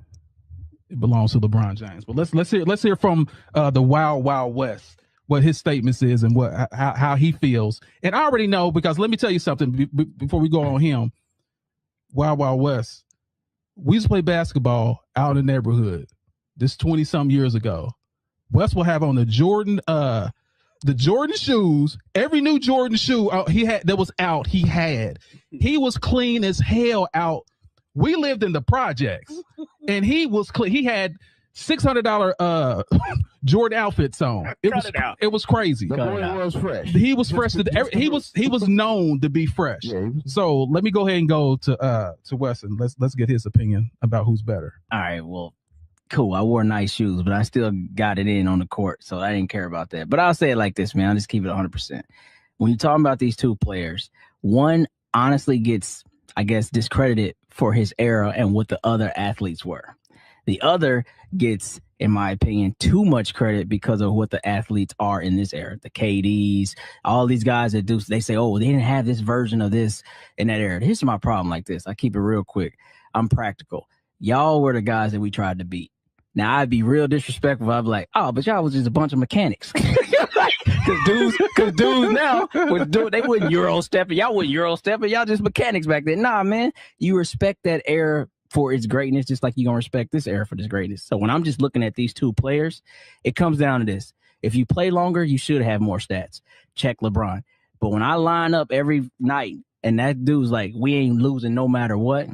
B: it belongs to LeBron James. But let's hear from the Wild Wild West what his statements is and how he feels. And I already know because let me tell you something before we go on him. Wild Wild West. We used to play basketball out in the neighborhood. This 20-some years ago. West will have on the Jordan shoes. Every new Jordan shoe he had that was out, he had. He was clean as hell out. We lived in the projects, and he was clean. He had $600 Jordan outfits on. It was crazy.
C: The boy was fresh.
B: He was fresh. He was known to be fresh. Yeah, so let me go ahead and go to Weston. Let's get his opinion about who's better.
A: All right. Well, cool. I wore nice shoes, but I still got it in on the court, so I didn't care about that. But I'll say it like this, man. I'll just keep it 100%. When you're talking about these two players, one honestly gets, I guess, discredited for his era and what the other athletes were. The other gets, in my opinion, too much credit because of what the athletes are in this era. The KDs, all these guys that do, they say, oh, they didn't have this version of this in that era. Here's my problem like this. I keep it real quick. I'm practical. Y'all were the guys that we tried to beat. Now, I'd be real disrespectful. I'd be like, oh, but y'all was just a bunch of mechanics. Because dudes now, they wouldn't Euro stepping. Y'all wouldn't Euro stepping. Y'all just mechanics back then. Nah, man, you respect that era for its greatness, just like you're going to respect this era for this greatness. So when I'm just looking at these two players, it comes down to this. If you play longer, you should have more stats. Check LeBron. But when I line up every night and that dude's like, we ain't losing no matter what,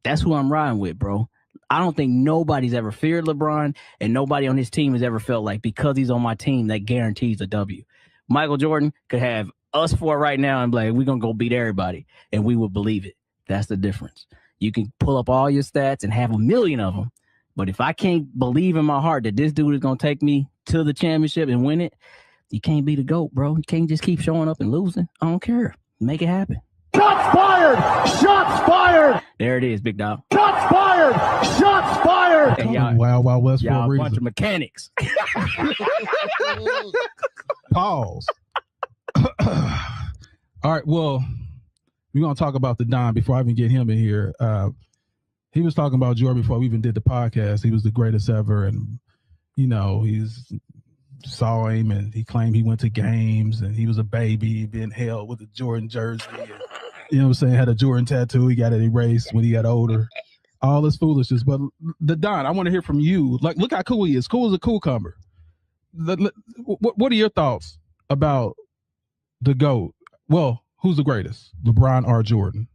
A: that's who I'm riding with, bro. I don't think nobody's ever feared LeBron, and nobody on his team has ever felt like because he's on my team, that guarantees a W. Michael Jordan could have us four right now and be like, we're going to go beat everybody, and we would believe it. That's the difference. You can pull up all your stats and have a million of them, But if I can't believe in my heart that this dude is gonna take me to the championship and win it, you can't be the GOAT, bro. You can't just keep showing up and losing. I don't care. Make it happen.
E: Shots fired! Shots fired!
A: There it is, big dog.
E: Shots fired! Shots fired!
A: Hey, y'all,
B: Wild West for
A: y'all
B: a
A: a bunch
B: reason.
A: of mechanics.
B: Pause. All right, well, we're going to talk about the Don before I even get him in here. He was talking about Jordan before we even did the podcast. He was the greatest ever, and, you know, he's saw him, and he claimed he went to games, and he was a baby being held with a Jordan jersey. And, you know what I'm saying? Had a Jordan tattoo. He got it erased when he got older. All this foolishness. But the Don, I want to hear from you. Like, look how cool he is. Cool as a cucumber. What are your thoughts about the GOAT? Well, who's the greatest, LeBron or Jordan?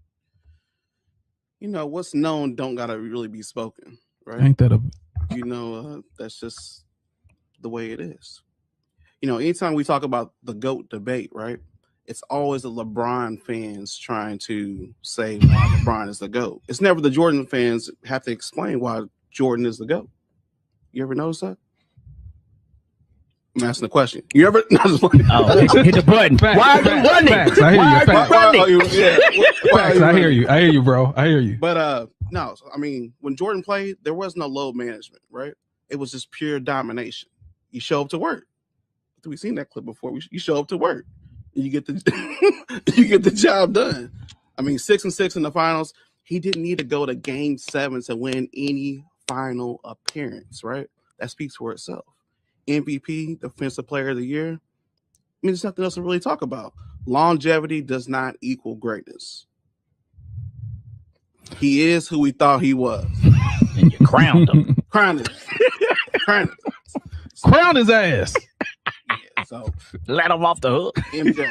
D: You know, what's known don't gotta really be spoken, right?
B: Ain't that a...
D: You know, that's just the way it is. You know, anytime we talk about the GOAT debate, right? It's always the LeBron fans trying to say why LeBron is the GOAT. It's never the Jordan fans have to explain why Jordan is the GOAT. You ever notice that? I'm asking the question. You ever?
A: Hit the button. Why are you running?
B: Facts. I hear you. Facts.
D: Facts.
B: I hear you. I hear you, bro. I hear you.
D: But no, I mean, when Jordan played, there was no load management, right? It was just pure domination. You show up to work. We've seen that clip before. You show up to work, and you get the you get the job done. I mean, 6-6 in the finals. He didn't need to go to Game 7 to win any final appearance, right? That speaks for itself. MVP, Defensive Player of the Year. I mean, there's nothing else to really talk about. Longevity does not equal greatness. He is who we thought he was.
A: And you crowned him.
D: Crowned
B: his ass.
D: Yeah, so
A: let him off the hook.
D: MJ.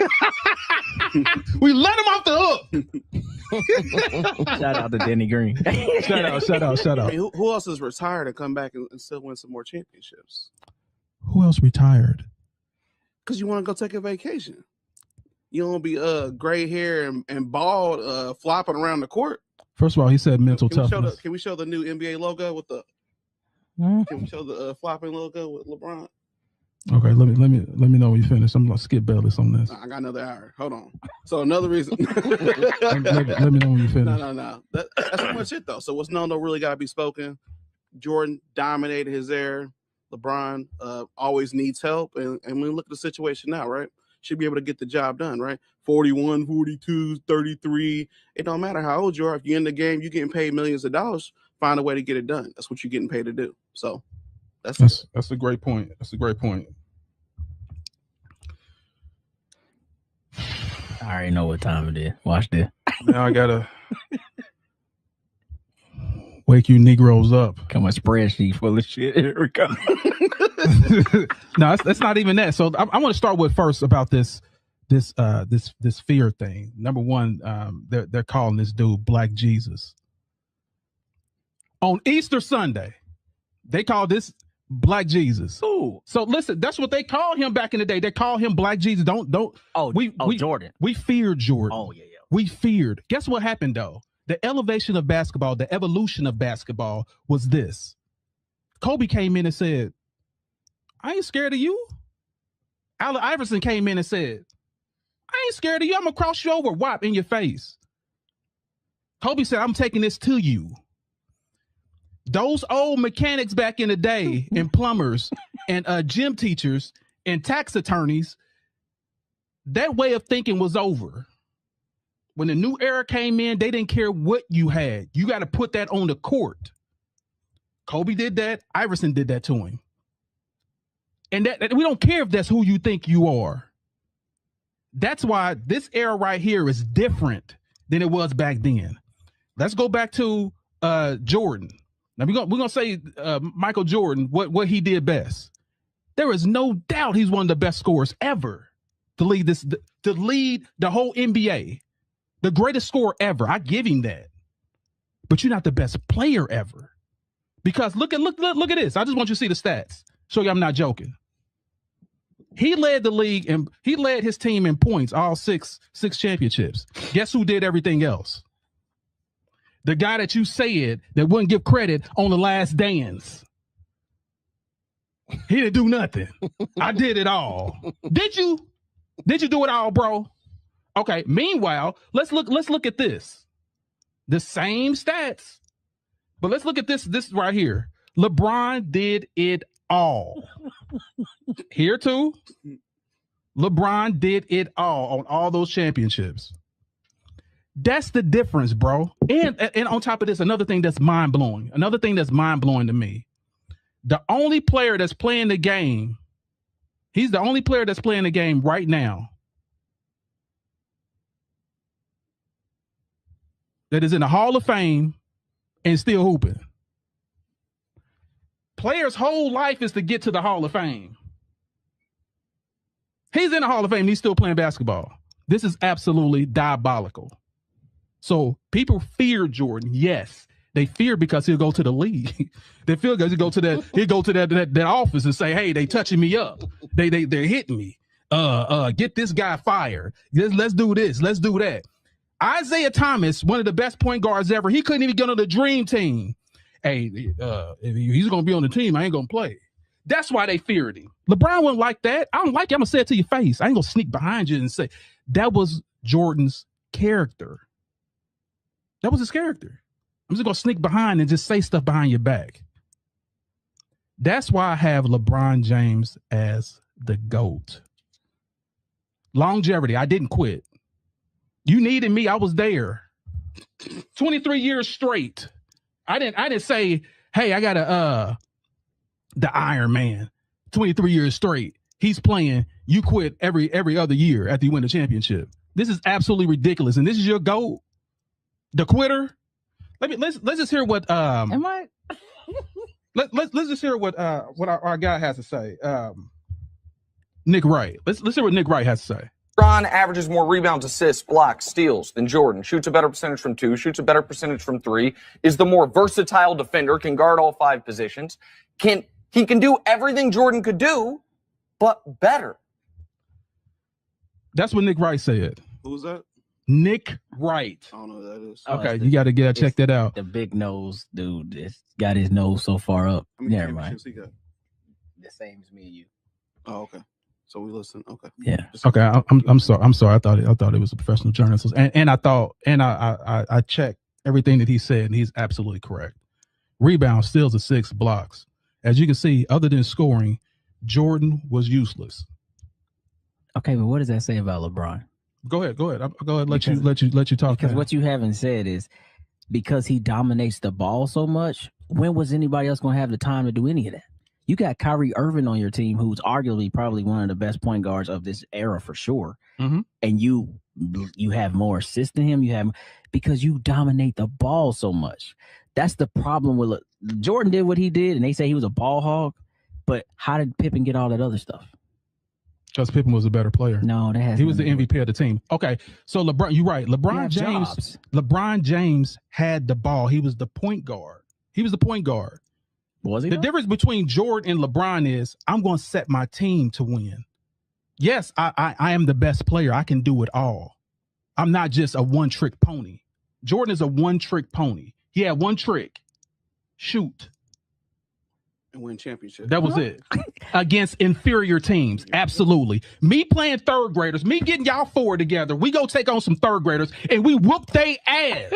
B: We let him off the hook.
A: Shout out to Denny Green.
B: Shout out.
D: I mean, who else is retired and come back and still win some more championships?
B: Who else retired?
D: Because you want to go take a vacation. You don't be gray hair and bald flopping around the court.
B: First of all, he said mental toughness.
D: Can we show the new NBA logo with the? Can we show the flopping logo with LeBron?
B: Okay, let me know when you finish. I'm gonna skip Bellis on this.
D: I got another hour. Hold on. So another reason.
B: let me know when you finish.
D: No. That's pretty much it though. So what's known don't really got to be spoken. Jordan dominated his era. LeBron always needs help, and when we look at the situation now, right? Should be able to get the job done, right? 41, 42, 33. It don't matter how old you are. If you're in the game, you're getting paid millions of dollars. Find a way to get it done. That's what you're getting paid to do. So that's
B: a great point. That's a great point.
A: I already know what time it is. Watch this.
B: Now I gotta wake you Negroes up.
A: Come on, spreadsheet full of shit. Here we go.
B: No, that's not even that. So I want to start with first about this fear thing. Number one, they're calling this dude Black Jesus. On Easter Sunday, they call this Black Jesus.
A: Ooh.
B: So listen, that's what they called him back in the day. They call him Black Jesus. We
A: Jordan.
B: We feared Jordan.
A: Oh yeah.
B: We feared. Guess what happened though? The elevation of basketball, the evolution of basketball was this. Kobe came in and said, I ain't scared of you. Allen Iverson came in and said, I ain't scared of you. I'm going to cross you over, whop in your face. Kobe said, I'm taking this to you. Those old mechanics back in the day and plumbers and gym teachers and tax attorneys, that way of thinking was over. When the new era came in, they didn't care what you had. You got to put that on the court. Kobe did that. Iverson did that to him. And that we don't care if that's who you think you are. That's why this era right here is different than it was back then. Let's go back to Jordan. Now we're gonna say Michael Jordan, what he did best. There is no doubt he's one of the best scorers ever to lead the whole NBA. The greatest scorer ever. I give him that. But you're not the best player ever. Because look at this. I just want you to see the stats. Show you I'm not joking. He led the league and he led his team in points, all six championships. Guess who did everything else? The guy that you said that wouldn't give credit on The Last Dance. He didn't do nothing. I did it all. Did you? Did you do it all, bro? Okay. Meanwhile, let's look at this. The same stats. But let's look at this right here. LeBron did it all. Here too. LeBron did it all on all those championships. That's the difference, bro. And on top of this, another thing that's mind-blowing. Another thing that's mind-blowing to me. The only player that's playing the game, he's the only player that's playing the game right now that is in the Hall of Fame and still hooping. Players' whole life is to get to the Hall of Fame. He's in the Hall of Fame and he's still playing basketball. This is absolutely diabolical. So people fear Jordan. Yes, they fear because he'll go to the league. They fear because he'll go to that office and say, "Hey, they touching me up. They're hitting me. Get this guy fired. Let's do this. Let's do that." Isaiah Thomas, one of the best point guards ever, he couldn't even get on the dream team. Hey, if he's gonna be on the team, I ain't gonna play. That's why they feared him. LeBron wasn't like that. I don't like it. I'm gonna say it to your face. I ain't gonna sneak behind you and say that was Jordan's character. That was his character. I'm just gonna sneak behind and just say stuff behind your back. That's why I have LeBron James as the GOAT. Longevity. I didn't quit. You needed me. I was there. 23 years straight. I didn't say, hey, I got the Iron Man. 23 years straight. He's playing. You quit every other year after you win the championship. This is absolutely ridiculous. And this is your GOAT? The quitter? Let's just hear what
A: Am I?
B: let's just hear what our guy has to say. Nick Wright. Let's hear what Nick Wright has to say.
H: LeBron averages more rebounds, assists, blocks, steals than Jordan. Shoots a better percentage from 2, shoots a better percentage from 3, is the more versatile defender, can guard all 5 positions. He can do everything Jordan could do, but better.
B: That's what Nick Wright said.
D: Who's that?
B: Nick Wright.
D: I don't know who that is.
B: Okay, you got to check that out.
A: The big nose dude that's got his nose so far up. Never mind.
D: He got?
A: The same as me and you.
D: Oh, okay. So we listen. Okay.
A: Yeah.
B: Okay. I'm sorry. I thought it was a professional journalist, and I checked everything that he said, and he's absolutely correct. Rebounds, steals, and 6 blocks. As you can see, other than scoring, Jordan was useless.
A: Okay, but what does that say about LeBron?
B: Go ahead. Let you talk.
A: Because what you haven't said is because he dominates the ball so much. When was anybody else going to have the time to do any of that? You got Kyrie Irving on your team, who's arguably probably one of the best point guards of this era for sure.
B: Mm-hmm.
A: And you have more assists than him. Because you dominate the ball so much. That's the problem with Jordan did what he did, and they say he was a ball hog. But how did Pippen get all that other stuff?
B: Because Pippen was a better player.
A: No,
B: he was the MVP of the team. Okay, so LeBron, you're right. LeBron James had the ball. He was the point guard.
A: Was he?
B: The difference between Jordan and LeBron is I'm going to set my team to win. Yes, I am the best player. I can do it all. I'm not just a one-trick pony. Jordan is a one-trick pony. He had one trick. Shoot.
D: And win championship.
B: That was it. Against inferior teams. Absolutely. Me playing third graders, me getting y'all 4 together, we go take on some third graders and we whoop they ass.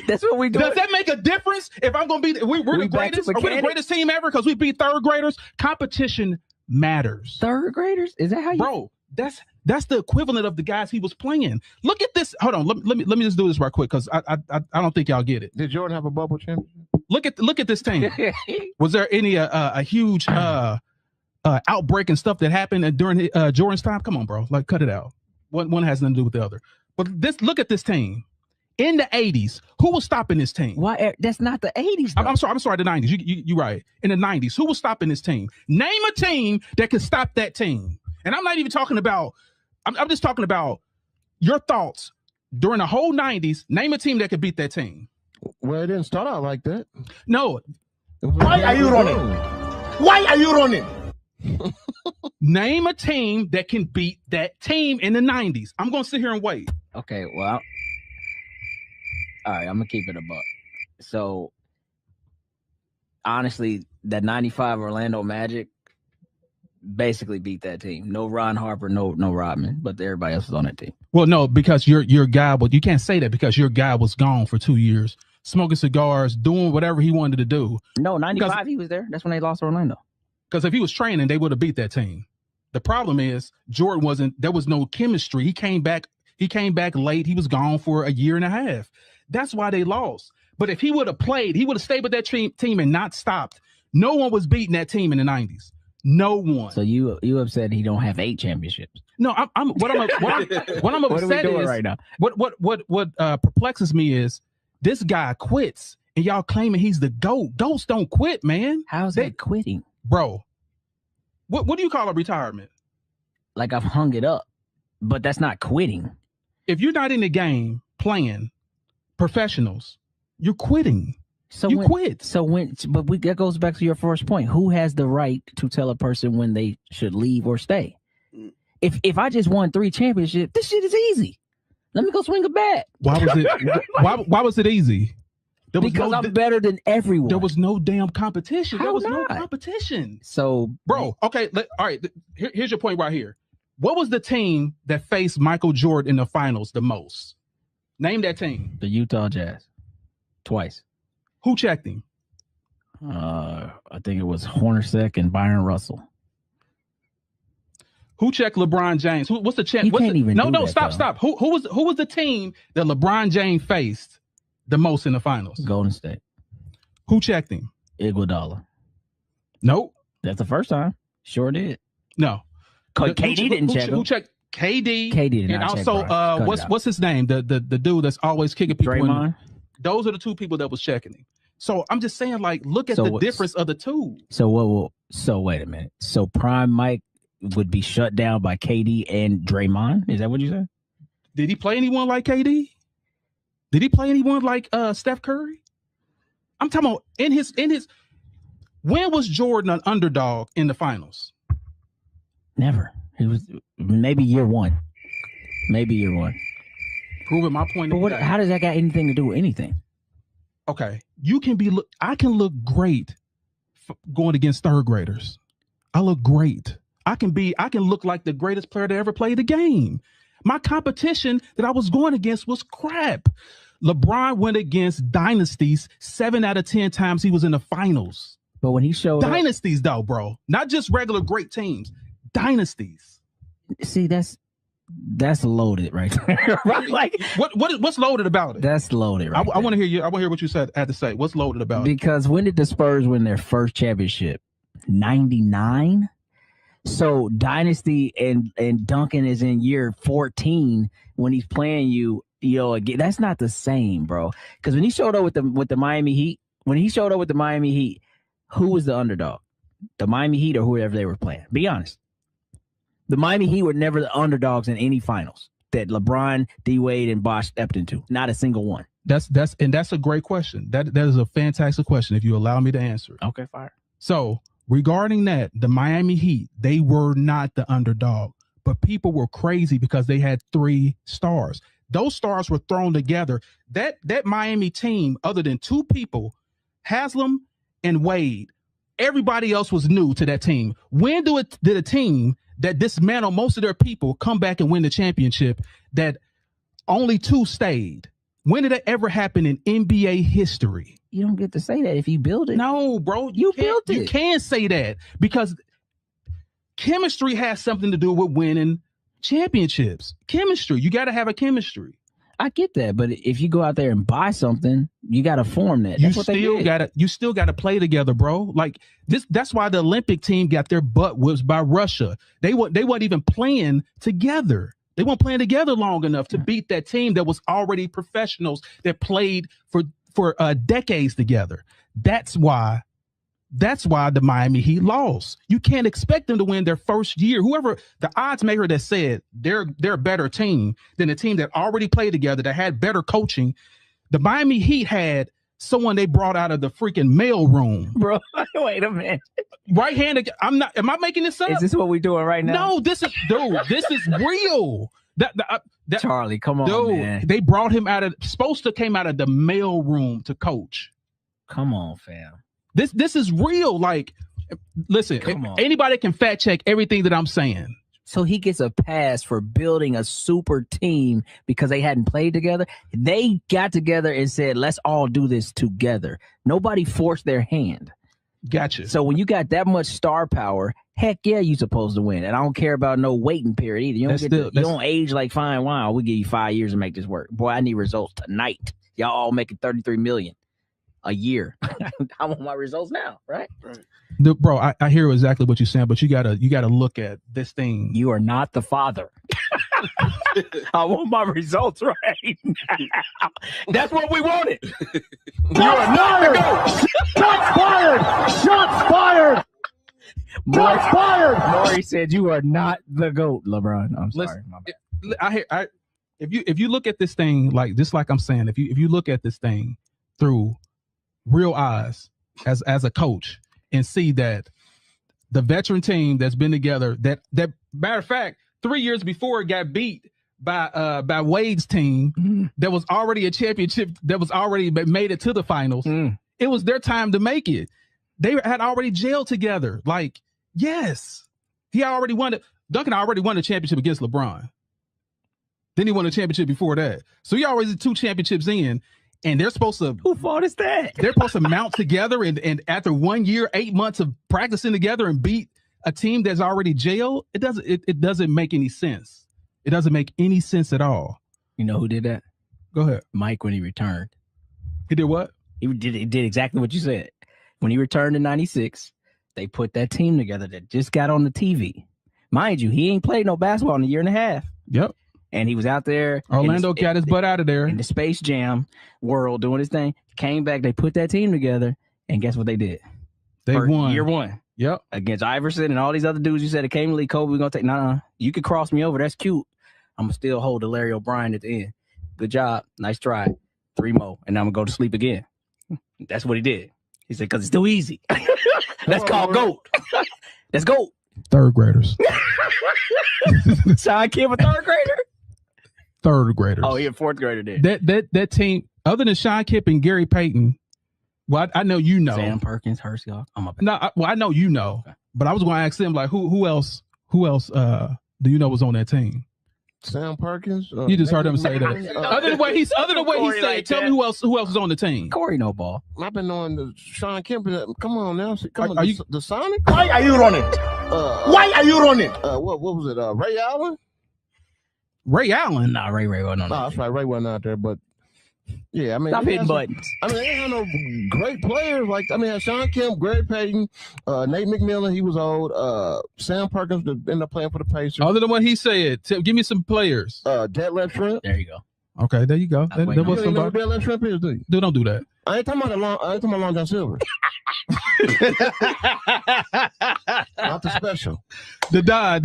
A: That's what we do.
B: Does that make a difference? If I'm going to be, we're the greatest, are we the greatest team ever because we beat third graders? Competition matters.
A: Third graders? Is that how you?
B: Bro, that's the equivalent of the guys he was playing. Look at this. Hold on. Let me just do this right quick because I don't think y'all get it.
C: Did Jordan have a bubble championship?
B: Look at this team. Was there any a huge outbreak and stuff that happened during Jordan's time? Come on, bro. Like, cut it out. One has nothing to do with the other. But look at this team. In the 80s, who was stopping this team?
A: Why? That's not the 80s.
B: I'm sorry, the 90s. You right. In the 90s, who was stopping this team? Name a team that could stop that team. And I'm not even talking about, I'm just talking about your thoughts during the whole 90s. Name a team that could beat that team.
C: Well, it didn't start out like that.
B: No.
E: Why are you running? Why are you running?
B: Name a team that can beat that team in the 90s. I'm going to sit here and wait.
A: Okay, well. All right, I'm gonna keep it a buck. So honestly, that 95 Orlando Magic basically beat that team. No Ron Harper, no Rodman, but everybody else was on that team.
B: Well, no, because your guy, but you can't say that because your guy was gone for 2 years, smoking cigars, doing whatever he wanted to do.
A: No, 95 he was there. That's when they lost to Orlando.
B: Because if he was training, they would have beat that team. The problem is Jordan wasn't. There was no chemistry. He came back late. He was gone for a year and a half. That's why they lost. But if he would have played, he would have stayed with that team and not stopped. No one was beating that team in the 90s. No one.
A: So you upset he don't have 8 championships?
B: No, what I'm upset
A: what are we doing
B: is
A: right now?
B: What perplexes me is this guy quits and y'all claiming he's the GOAT. Ghosts don't quit, man.
A: How's that quitting,
B: bro? What do you call a retirement?
A: Like I've hung it up, but that's not quitting.
B: If you're not in the game playing professionals, you're quitting.
A: So
B: you quit.
A: That goes back to your first point. Who has the right to tell a person when they should leave or stay? If I just won 3 championships, this shit is easy. Let me go swing a bat.
B: Why was it? why was it easy?
A: Because I'm better than everyone.
B: There was no damn competition.
A: How
B: there was
A: not?
B: No competition.
A: So,
B: bro, okay, all right. Here's your point right here. What was the team that faced Michael Jordan in the finals the most? Name that team.
A: The Utah Jazz. Twice.
B: Who checked him?
A: I think it was Hornacek and Byron Russell.
B: Who checked LeBron James? What's the check?
A: You can't even.
B: No, stop. Who was the team that LeBron James faced the most in the finals?
A: Golden State.
B: Who checked him?
A: Iguodala.
B: Nope.
A: That's the first time. Sure did.
B: No.
A: KD didn't check him.
B: Who checked KD?
A: KD did
B: and
A: not
B: also,
A: check
B: what's his name? The dude that's always kicking people.
A: Draymond.
B: Those are the 2 people that was checking him. So I'm just saying, like, look at the difference of the 2.
A: So wait a minute. So Prime Mike would be shut down by KD and Draymond? Is that what you said?
B: Did he play anyone like KD? Did he play anyone like Steph Curry? I'm talking about in his. When was Jordan an underdog in the finals?
A: Never. He was maybe year 1. Maybe year 1.
B: Proving my point.
A: But how does that got anything to do with anything?
B: Okay, I can look great going against 3rd graders. I look great. I can look like the greatest player to ever play the game. My competition that I was going against was crap. LeBron went against dynasties 7 out of 10 times he was in the finals.
A: But when he showed
B: dynasties though, bro, not just regular great teams, dynasties.
A: See, that's loaded right there. Right? Like
B: what's loaded about it?
A: That's loaded right
B: I want to hear you. I want to hear what you had to say. What's loaded about it?
A: Because when did the Spurs win their first championship? 99. So Dynasty and Duncan is in year 14 when he's playing you. Again, that's not the same, bro. Because when he showed up with the Miami Heat, who was the underdog? The Miami Heat or whoever they were playing? Be honest. The Miami Heat were never the underdogs in any finals that LeBron, D-Wade, and Bosh stepped into. Not a single one.
B: That's a great question. That is a fantastic question. If you allow me to answer it.
A: Okay, fire.
B: So regarding that, the Miami Heat, they were not the underdog, but people were crazy because they had 3 stars. Those stars were thrown together. That Miami team, other than 2 people, Haslam and Wade, everybody else was new to that team. When did a team that dismantled most of their people come back and win the championship that only 2 stayed? When did that ever happen in NBA history?
A: You don't get to say that if you build it.
B: No, bro.
A: You built it.
B: You can't say that because chemistry has something to do with winning championships. Chemistry. You got to have a chemistry.
A: I get that, but if you go out there and buy something, you got to form that. That's
B: you still got to play together, bro. Like this. That's why the Olympic team got their butt whipped by Russia. They weren't even playing together. They weren't playing together long enough to beat that team that was already professionals that played for decades together. That's why the Miami Heat lost. You can't expect them to win their first year. Whoever the odds maker that said they're a better team than a team that already played together, that had better coaching. The Miami Heat had someone they brought out of the freaking mail room.
A: Bro, wait a minute.
B: Right-handed. Am I making this up?
A: Is this what we're doing right now?
B: No, this is real.
A: Charlie, come on,
B: dude,
A: man.
B: they brought him supposed to came out of the mail room to coach.
A: Come on, fam.
B: This is real. Like, listen, anybody can fact check everything that I'm saying.
A: So he gets a pass for building a super team because they hadn't played together. They got together and said, let's all do this together. Nobody forced their hand.
B: Gotcha.
A: So when you got that much star power, heck yeah, you supposed to win. And I don't care about no waiting period either. You don't age like fine wine. We'll give you 5 years to make this work. Boy, I need results tonight. Y'all all making $33 million a year. I want my results now, right?
D: Right.
B: Bro, I hear exactly what you're saying, but you gotta look at this thing.
A: You are not the father. I want my results right now. That's what we wanted.
E: You are not the GOAT. Shots fired. Shots fired. Shots fired.
A: Maury said you are not the GOAT, LeBron. I'm sorry.
B: Listen, if you look at this thing like I'm saying, if you look at this thing through real eyes as a coach and see that the veteran team that's been together, that matter of fact, 3 years before it got beat by Wade's team, that was already a championship, that was already made it to the finals. It was their time to make it. They had already gelled together. Like, yes, he already won it. Duncan already won the championship against LeBron. Then he won a championship before that. So he already 2 championships in. And they're supposed to.
A: Who fault is that?
B: They're supposed to mount together and after 1 year, 8 months of practicing together and beat a team that's already jailed. It doesn't make any sense. It doesn't make any sense at all.
A: You know who did that?
B: Go ahead.
A: Mike, when he returned.
B: He did what?
A: He did exactly what you said. When he returned in '96, they put that team together that just got on the TV. Mind you, he ain't played no basketball in a year and a half.
B: Yep.
A: And he was out there.
B: Orlando got his butt out of there.
A: In the Space Jam world doing his thing. Came back, they put that team together, and guess what they did?
B: They won.
A: Year 1.
B: Yep.
A: Against Iverson and all these other dudes you said it came to league, Kobe, we're going to take. Nah, you could cross me over. That's cute. I'm going to still hold the Larry O'Brien at the end. Good job. Nice try. 3 more. And I'm going to go to sleep again. That's what he did. He said, because it's too easy. That's called GOAT. That's GOAT.
B: 3rd graders.
A: Sean Kemp, a 3rd grader?
B: 3rd graders.
A: Oh, he a 4th grader there.
B: That team, other than Sean Kemp and Gary Payton, well, I know you know.
A: Sam Perkins, Herschel.
B: I know you know. Okay. But I was going to ask them, like, who else do you know was on that team?
C: Sam Perkins.
B: You just heard him say that. Other than what he said, like tell me who else is on the team.
A: Corey no ball.
C: I've been knowing the Sean Kemp. Come on now, the Sonic.
E: Why are you running? Why are you running?
C: What was it? Ray Allen.
B: Ray Allen?
A: Nah, Ray wasn't on.
C: No, that's right. Ray wasn't out there, but yeah, I mean,
A: stop hitting buttons.
C: I mean, they had no great players like Sean Kemp, Gary Payton, Nate McMillan. He was old. Sam Perkins ended up playing for the Pacers.
B: Other than what he said, give me some players.
C: Detlef Schrempf.
A: There you go.
B: Okay, there you go. That was somebody.
C: Detlef Schrempf is, do you?
B: Dude, don't do that.
C: I ain't talking about Long John Silver. Not the special.
B: The die.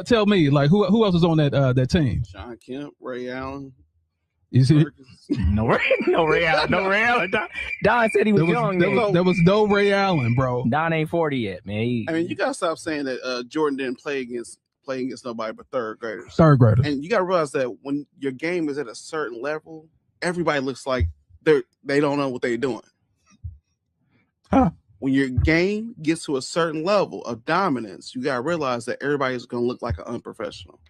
B: Tell me, like, who else was on that team?
D: Sean Kemp, Ray Allen.
B: You see?
A: No Ray Allen. Don said he was young.
B: There was no Ray Allen, bro.
A: Don ain't 40 yet, man.
D: I mean, you gotta stop saying that Jordan didn't play against nobody but 3rd graders.
B: 3rd graders.
D: And you gotta realize that when your game is at a certain level, everybody looks like they don't know what they're doing.
B: Huh.
D: When your game gets to a certain level of dominance, you gotta realize that everybody's gonna look like an unprofessional.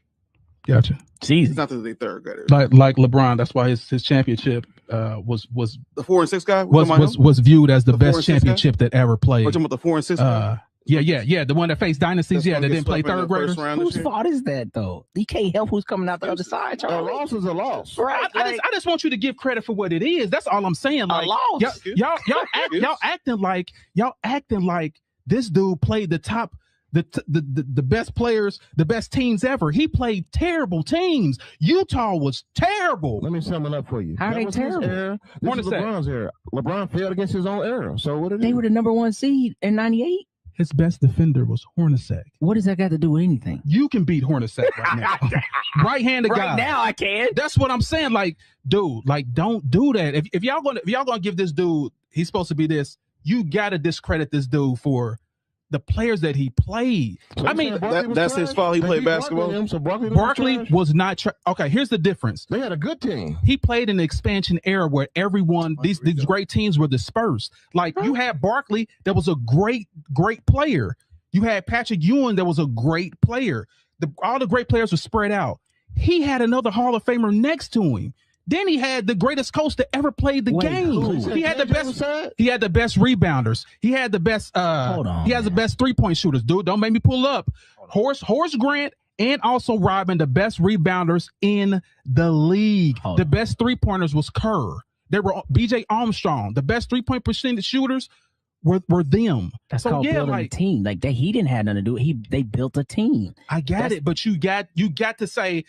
B: Gotcha.
D: It's not that they 3rd graders.
B: Like LeBron, that's why his championship was
D: the 4 and 6 guy
B: was viewed as the best championship that ever played.
D: We're talking about the 4 and 6 guy?
B: Yeah. The one that faced dynasties, that didn't play 3rd graders.
A: Whose fault is that though? You can't help who's coming out the other side, Charlie.
C: A loss is a loss.
A: Right.
B: I just want you to give credit for what it is. That's all I'm saying. Like,
A: a loss.
B: Y'all acting like this dude played the best players, the best teams ever. He played terrible teams. Utah was terrible.
C: Let me sum it up for you.
A: How are they terrible?
C: This is LeBron's era. LeBron failed against his own era. So what
A: they were the number 1 seed in '98.
B: His best defender was Hornacek.
A: What does that got to do with anything?
B: You can beat Hornacek right now. Right-handed guy.
A: Right now I can.
B: That's what I'm saying. Like, dude, like, don't do that. If y'all gonna give this dude, he's supposed to be this, you gotta discredit this dude for the players that he played.
C: So
B: I mean,
D: that's his fault. He played basketball.
C: So
B: Barkley was not. Okay, here's the difference.
C: They had a good team.
B: He played in the expansion era where everyone, these great teams were dispersed. Like you had Barkley, that was a great player. You had Patrick Ewing, that was a great player. All the great players were spread out. He had another Hall of Famer next to him. Then he had the greatest coach that ever played the game. He had the best. He had the best rebounders. He had the best. He has the best 3-point shooters. Dude, don't make me pull up. Horace Grant and also Rodman, the best rebounders in the league. The best 3-pointers was Kerr. There were B.J. Armstrong. The best 3-point percentage shooters were them.
A: That's called building a team. Like he didn't have nothing to do with it. They built a team.
B: I got it, but you got to say.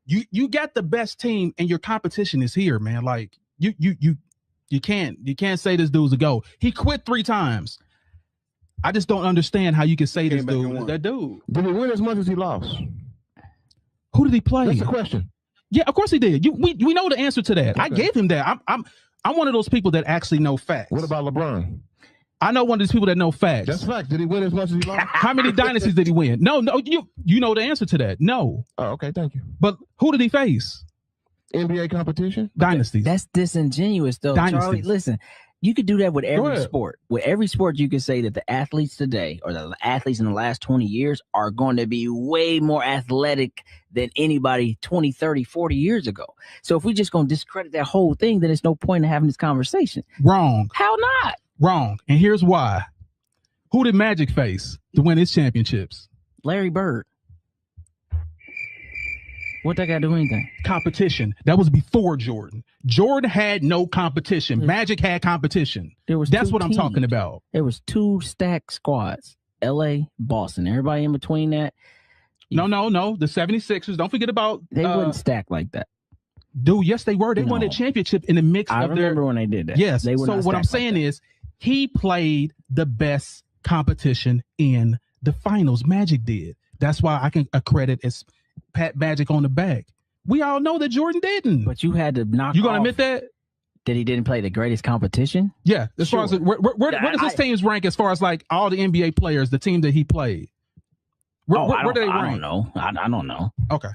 B: You got the best team and your competition is here, man. Like you can't say this dude's a go. He quit 3 times. I just don't understand how you can say this dude is that dude.
C: Did he win as much as he lost?
B: Who did he play?
C: That's the question.
B: Yeah, of course he did. We know the answer to that. Okay. I gave him that. I'm one of those people that actually know facts.
C: What about LeBron?
B: I know one of these people that know facts.
C: That's fact. Did he win as much as he lost?
B: How many dynasties did he win? No, you know the answer to that. No.
C: Oh, okay, thank you.
B: But who did he face?
C: NBA competition?
B: Dynasties.
A: That's disingenuous, though.
B: Dynasties.
A: Charlie, listen, you could do that with every sport. With every sport, you could say that the athletes today or the athletes in the last 20 years are going to be way more athletic than anybody 20, 30, 40 years ago. So if we're just going to discredit that whole thing, then there's no point in having this conversation.
B: Wrong.
A: How not?
B: Wrong. And here's why. Who did Magic face to win his championships?
A: Larry Bird. What that got to do with anything?
B: Competition. That was before Jordan. Jordan had no competition. Magic had competition. That's what I'm talking about.
A: There was 2 stacked squads. L.A., Boston. Everybody in between that.
B: No. The 76ers. Don't forget about...
A: They wouldn't stack like that.
B: Dude, yes, they were. They won a championship in the mix of their...
A: I remember when they did that.
B: Yes. So what I'm saying is he played the best competition in the finals. Magic did. That's why I can accredit as pat Magic on the back. We all know that Jordan didn't.
A: But you had to knock
B: You gonna admit that?
A: That he didn't play the greatest competition?
B: Yeah. As far as where does his teams rank as far as like all the NBA players, the team that he played? Where do they rank?
A: I don't know. I don't know.
B: Okay.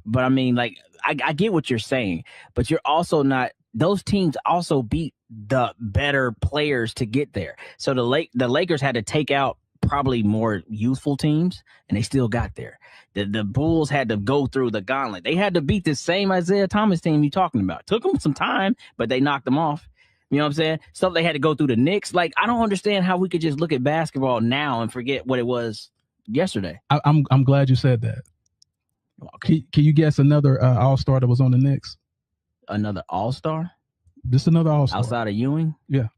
A: But I mean, like, I get what you're saying, but you're also not. Those teams also beat the better players to get there. So the Lakers had to take out probably more youthful teams, and they still got there. The Bulls had to go through the gauntlet. They had to beat the same Isaiah Thomas team you're talking about. Took them some time, but they knocked them off. You know what I'm saying? So they had to go through the Knicks. Like, I don't understand how we could just look at basketball now and forget what it was yesterday.
B: I'm glad you said that.
A: Okay.
B: Can you guess another all-star that was on the Knicks?
A: Another all-star?
B: Just another all-star.
A: Outside of Ewing?
B: Yeah.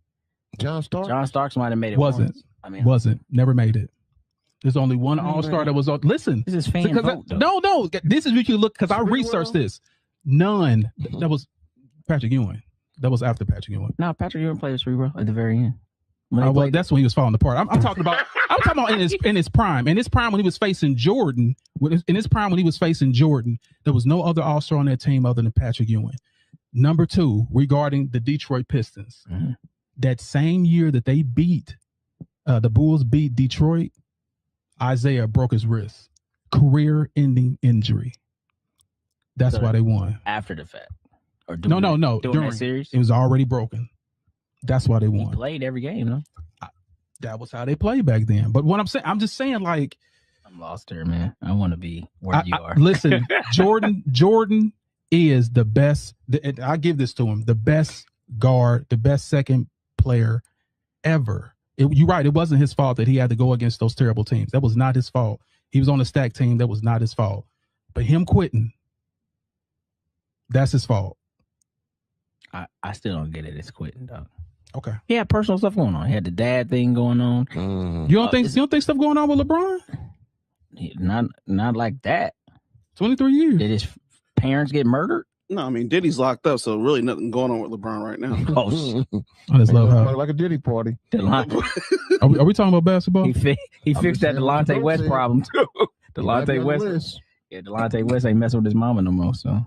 C: John Starks?
A: John Starks might have made it.
B: Wasn't. Wasn't. Never made it. There's only one all-star that was on. Listen.
A: This is fan vote,
B: no. This is what you look, because I researched this. None. That was Patrick Ewing. That was after Patrick Ewing.
A: No, Patrick Ewing played with Cerebro at the very end.
B: Well, that's when he was falling apart. I'm talking about. I'm talking about in his prime. In his prime, when he was facing Jordan. In his prime, when he was facing Jordan, there was no other all-star on that team other than Patrick Ewing. Number 2, regarding the Detroit Pistons, that same year that they beat the Bulls beat Detroit, Isaiah broke his wrist, career-ending injury. That's why they won.
A: After the fact, or
B: no.
A: During that series,
B: it was already broken. That's why they won.
A: He played every game, no?
B: That was how they played back then. But what I'm just saying, like,
A: I'm lost here, man. I want to be where you are.
B: Listen, Jordan is the best. I give this to him: the best guard, the best second player ever. You're right. It wasn't his fault that he had to go against those terrible teams. That was not his fault. He was on a stacked team. That was not his fault. But him quitting, that's his fault.
A: I still don't get it. It's quitting, dog.
B: Okay.
A: He had personal stuff going on. He had the dad thing going on.
B: You don't think stuff going on with LeBron?
A: Not like that.
B: 23 years.
A: Did his parents get murdered?
D: No, I mean Diddy's locked up, so really nothing going on with LeBron right now.
B: I just love how
C: like a Diddy party.
B: Are we talking about basketball?
A: He fixed that Delonte West problem too. Delonte West. Yeah, Delonte West ain't messing with his mama no more. So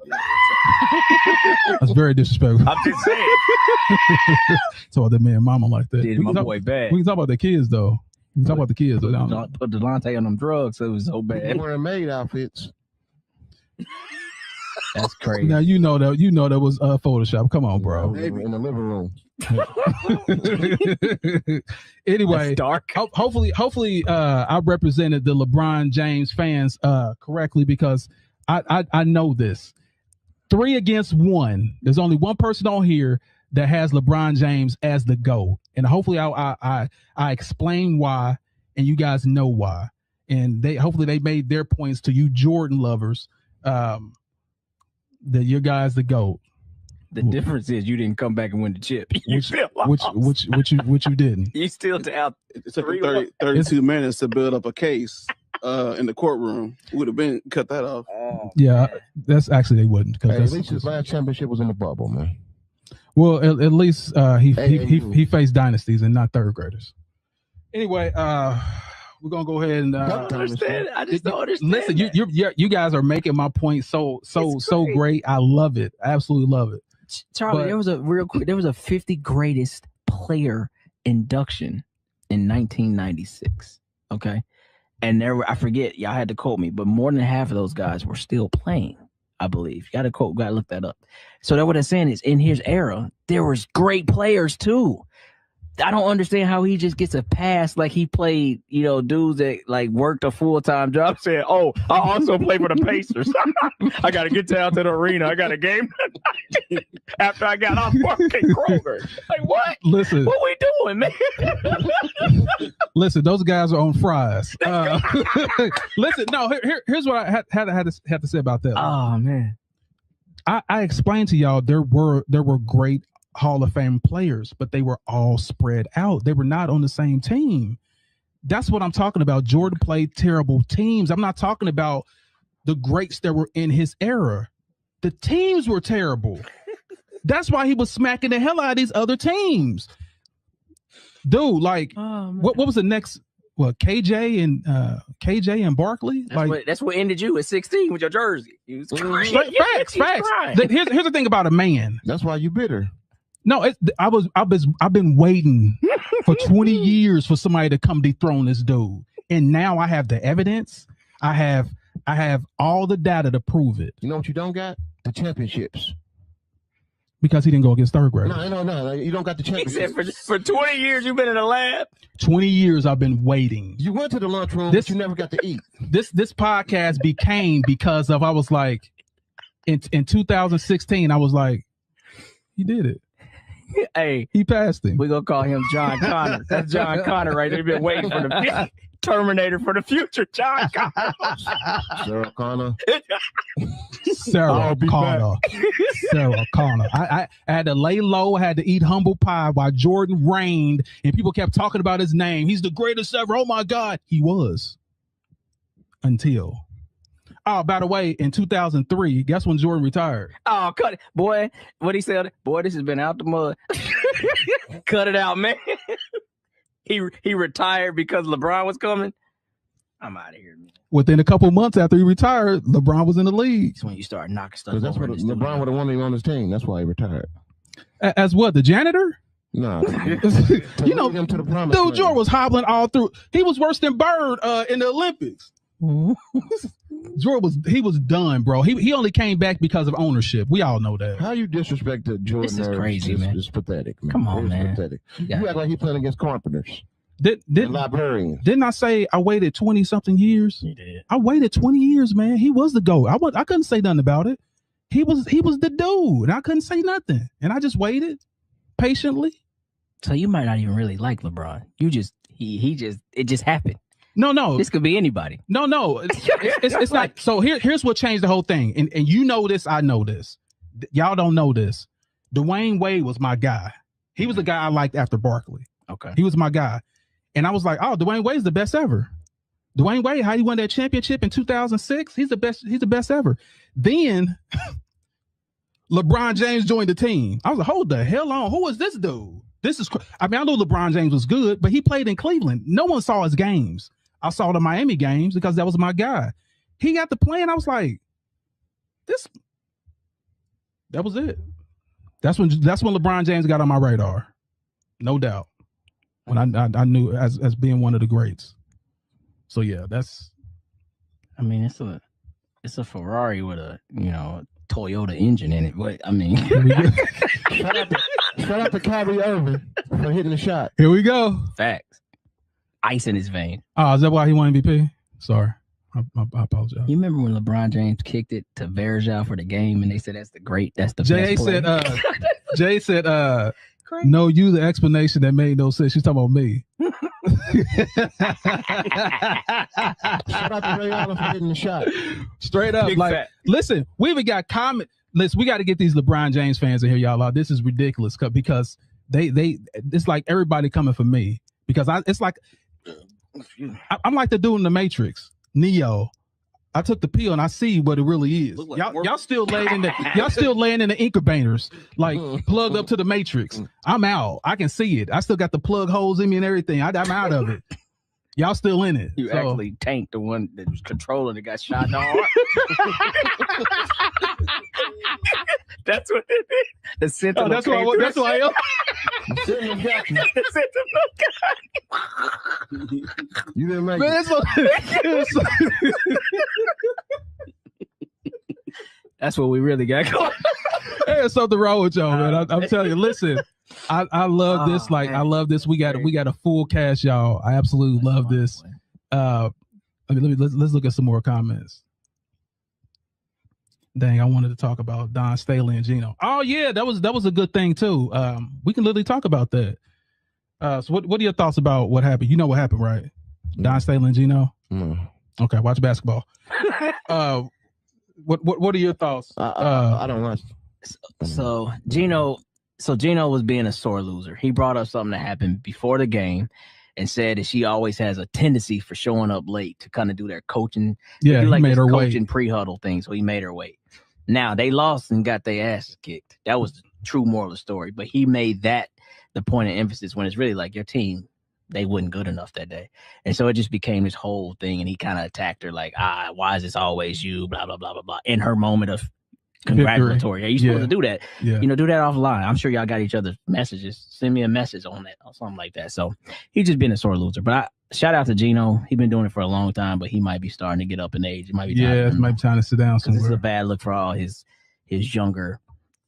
B: that's very disrespectful.
A: I'm just saying.
B: Talk about that man, mama like that.
A: Did my boy bad.
B: We can talk about the kids though. You talk about the kids.
A: Put Delonte on them drugs. So it was so
C: They
A: bad.
C: wearing maid outfits.
A: That's crazy.
B: Now you know that was Photoshop. Come on, bro.
C: In the living room.
B: Anyway,
A: That's dark.
B: Hopefully, I represented the LeBron James fans correctly, because I know this. 3 against 1. There's only one person on here that has LeBron James as the GOAT, and hopefully I explain why, and you guys know why, and hopefully they made their points to you Jordan lovers, that your guy's the GOAT.
A: The difference is you didn't come back and win the chip. You still lost.
B: Which you didn't.
A: You still down.
D: It took him 32 minutes to build up a case in the courtroom. Would have been cut that off.
B: Yeah, that's actually they wouldn't.
C: Hey, at least his last championship was in the bubble, man.
B: Well, at least he faced dynasties and not third graders. Anyway, we're gonna go ahead and
A: I don't understand. I just don't understand.
B: Listen, you guys are making my point so great. I love it. I absolutely love it.
A: Charlie, there was a 50 greatest player induction in 1996. Okay. And I forget, y'all had to quote me, but more than half of those guys were still playing, I believe. You gotta look that up. So that what I'm saying is, in his era, there was great players too. I don't understand how he just gets a pass like he played, dudes that like worked a full-time job, saying, "Oh, I also play for the Pacers. I got to get down to the arena. I got a game tonight after I got off fucking Kroger." Like, what?
B: Listen,
A: what we doing, man?
B: Listen, those guys are on fries. Listen, no. Here's what I had to say about that.
A: Oh man,
B: I explained to y'all there were great Hall of Fame players, but they were all spread out. They were not on the same team. That's what I'm talking about. Jordan played terrible teams. I'm not talking about the greats that were in his era. The teams were terrible. That's why he was smacking the hell out of these other teams. Dude, like, what was the next? What, KJ and Barkley?
A: That's what ended you at 16 with your jersey. You was crying.
B: Facts. Here's the thing about a man.
C: That's why you bitter.
B: No, I've been waiting for 20 years for somebody to come dethrone this dude, and now I have the evidence. I have all the data to prove it.
C: You know what you don't got? The championships.
B: Because he didn't go against third graders.
C: No. You don't got the championships.
A: He said for 20 years you've been in the lab.
B: 20 years I've been waiting.
C: You went to the lunchroom, but you never got to eat.
B: This podcast became because of, I was like, in 2016, I was like, he did it.
A: Hey,
B: he passed him.
A: We're gonna call him John Connor. That's John Connor right there. They've been waiting for the Terminator for the future. John Connor.
C: Sarah Connor.
B: Sarah Connor. Sarah Connor. I had to lay low. I had to eat humble pie while Jordan reigned, and people kept talking about his name. He's the greatest ever. Oh my God, he was. Until. Oh, by the way, in 2003, guess when Jordan retired?
A: Oh, cut it. Boy, what he said? Boy, this has been out the mud. Cut it out, man. He retired because LeBron was coming. I'm out of here, man.
B: Within a couple months after he retired, LeBron was in the league.
A: That's when you start knocking stuff over.
C: That's what LeBron would have wanted him on his team. That's why he retired.
B: As what, the janitor?
C: No.
B: You know,
C: him to the
B: dude, Jordan was hobbling all through. He was worse than Bird in the Olympics. Jordan was done, bro. He only came back because of ownership. We all know that.
C: How you disrespect Jordan?
A: This is crazy, man.
C: It's pathetic, man.
A: Come on, man.
C: Pathetic. You act like he playing against carpenters. Librarians.
B: Didn't I say I waited 20 something years?
A: You did.
B: I waited 20 years, man. He was the GOAT. I couldn't say nothing about it. He was the dude. I couldn't say nothing, and I just waited patiently.
A: So you might not even really like LeBron. You just it just happened.
B: No.
A: This could be anybody.
B: No. It's not. So here's what changed the whole thing. And you know this, I know this. Y'all don't know this. Dwayne Wade was my guy. He was the guy I liked after Barkley.
A: Okay.
B: He was my guy. And I was like, oh, Dwayne Wade's the best ever. Dwayne Wade, how he won that championship in 2006? He's the best ever. Then LeBron James joined the team. I was like, hold the hell on. Who is this dude? I know LeBron James was good, but he played in Cleveland. No one saw his games. I saw the Miami games because that was my guy. He got the play, and I was like, that was it. That's when LeBron James got on my radar. No doubt. when I knew as being one of the greats. So yeah, that's.
A: I mean, it's a Ferrari with a Toyota engine in it. But I mean,
C: shout out to Kyrie Irving for hitting the shot.
B: Here we go.
A: Facts. Ice in his vein.
B: Oh, is that why he won MVP? Sorry. I apologize.
A: You remember when LeBron James kicked it to Verja for the game, and they said that's the best
B: Jay
A: play.
B: Jay said, no, you the explanation that made no sense. She's talking about me.
C: Shout out to Ray Allen for hitting the shot.
B: Straight up. Listen, we even got comment. Listen, we got to get these LeBron James fans in here, y'all. This is ridiculous because it's like everybody coming for me because I'm like the dude in the Matrix. Neo, I took the pill and I see what it really is. Like y'all still laying in the incubators, like plugged up to the Matrix. I'm out. I can see it. I still got the plug holes in me and everything. I'm out of it. Y'all still in it.
A: You actually tanked the one that was controlling that got shot in the heart. That's what it is. The sentinel.
B: That's why I am.
C: You didn't make
B: it.
A: That's what we really got going.
B: There's something wrong with y'all, man. I'm telling you. Listen, I love this. Like, man. I love this. We got a full cast, y'all. I absolutely love this. Let's look at some more comments. Dang, I wanted to talk about Don Staley and Gino. Oh yeah, that was a good thing too. We can literally talk about that. So what are your thoughts about what happened? You know what happened, right? Don Staley and Gino. Okay, watch basketball. What are your thoughts?
C: I don't watch.
A: So Gino was being a sore loser. He brought up something that happened before the game and said that she always has a tendency for showing up late to kind of do their coaching.
B: Yeah, he made her wait.
A: Coaching pre-huddle thing, so he made her wait. Now they lost and got their asses kicked. That was the true moral of the story. But he made that the point of emphasis when it's really like your team, they wasn't good enough that day. And so it just became this whole thing. And he kind of attacked her like, why is this always you? Blah, blah, blah, blah, blah. In her moment of congratulatory. Are you supposed to do that?
B: Yeah.
A: Do that offline. I'm sure y'all got each other's messages. Send me a message on that or something like that. So he's just been a sore loser. But shout out to Gino. He's been doing it for a long time, but he might be starting to get up in age. It might be
B: time to sit down somewhere.
A: This is a bad look for all his younger,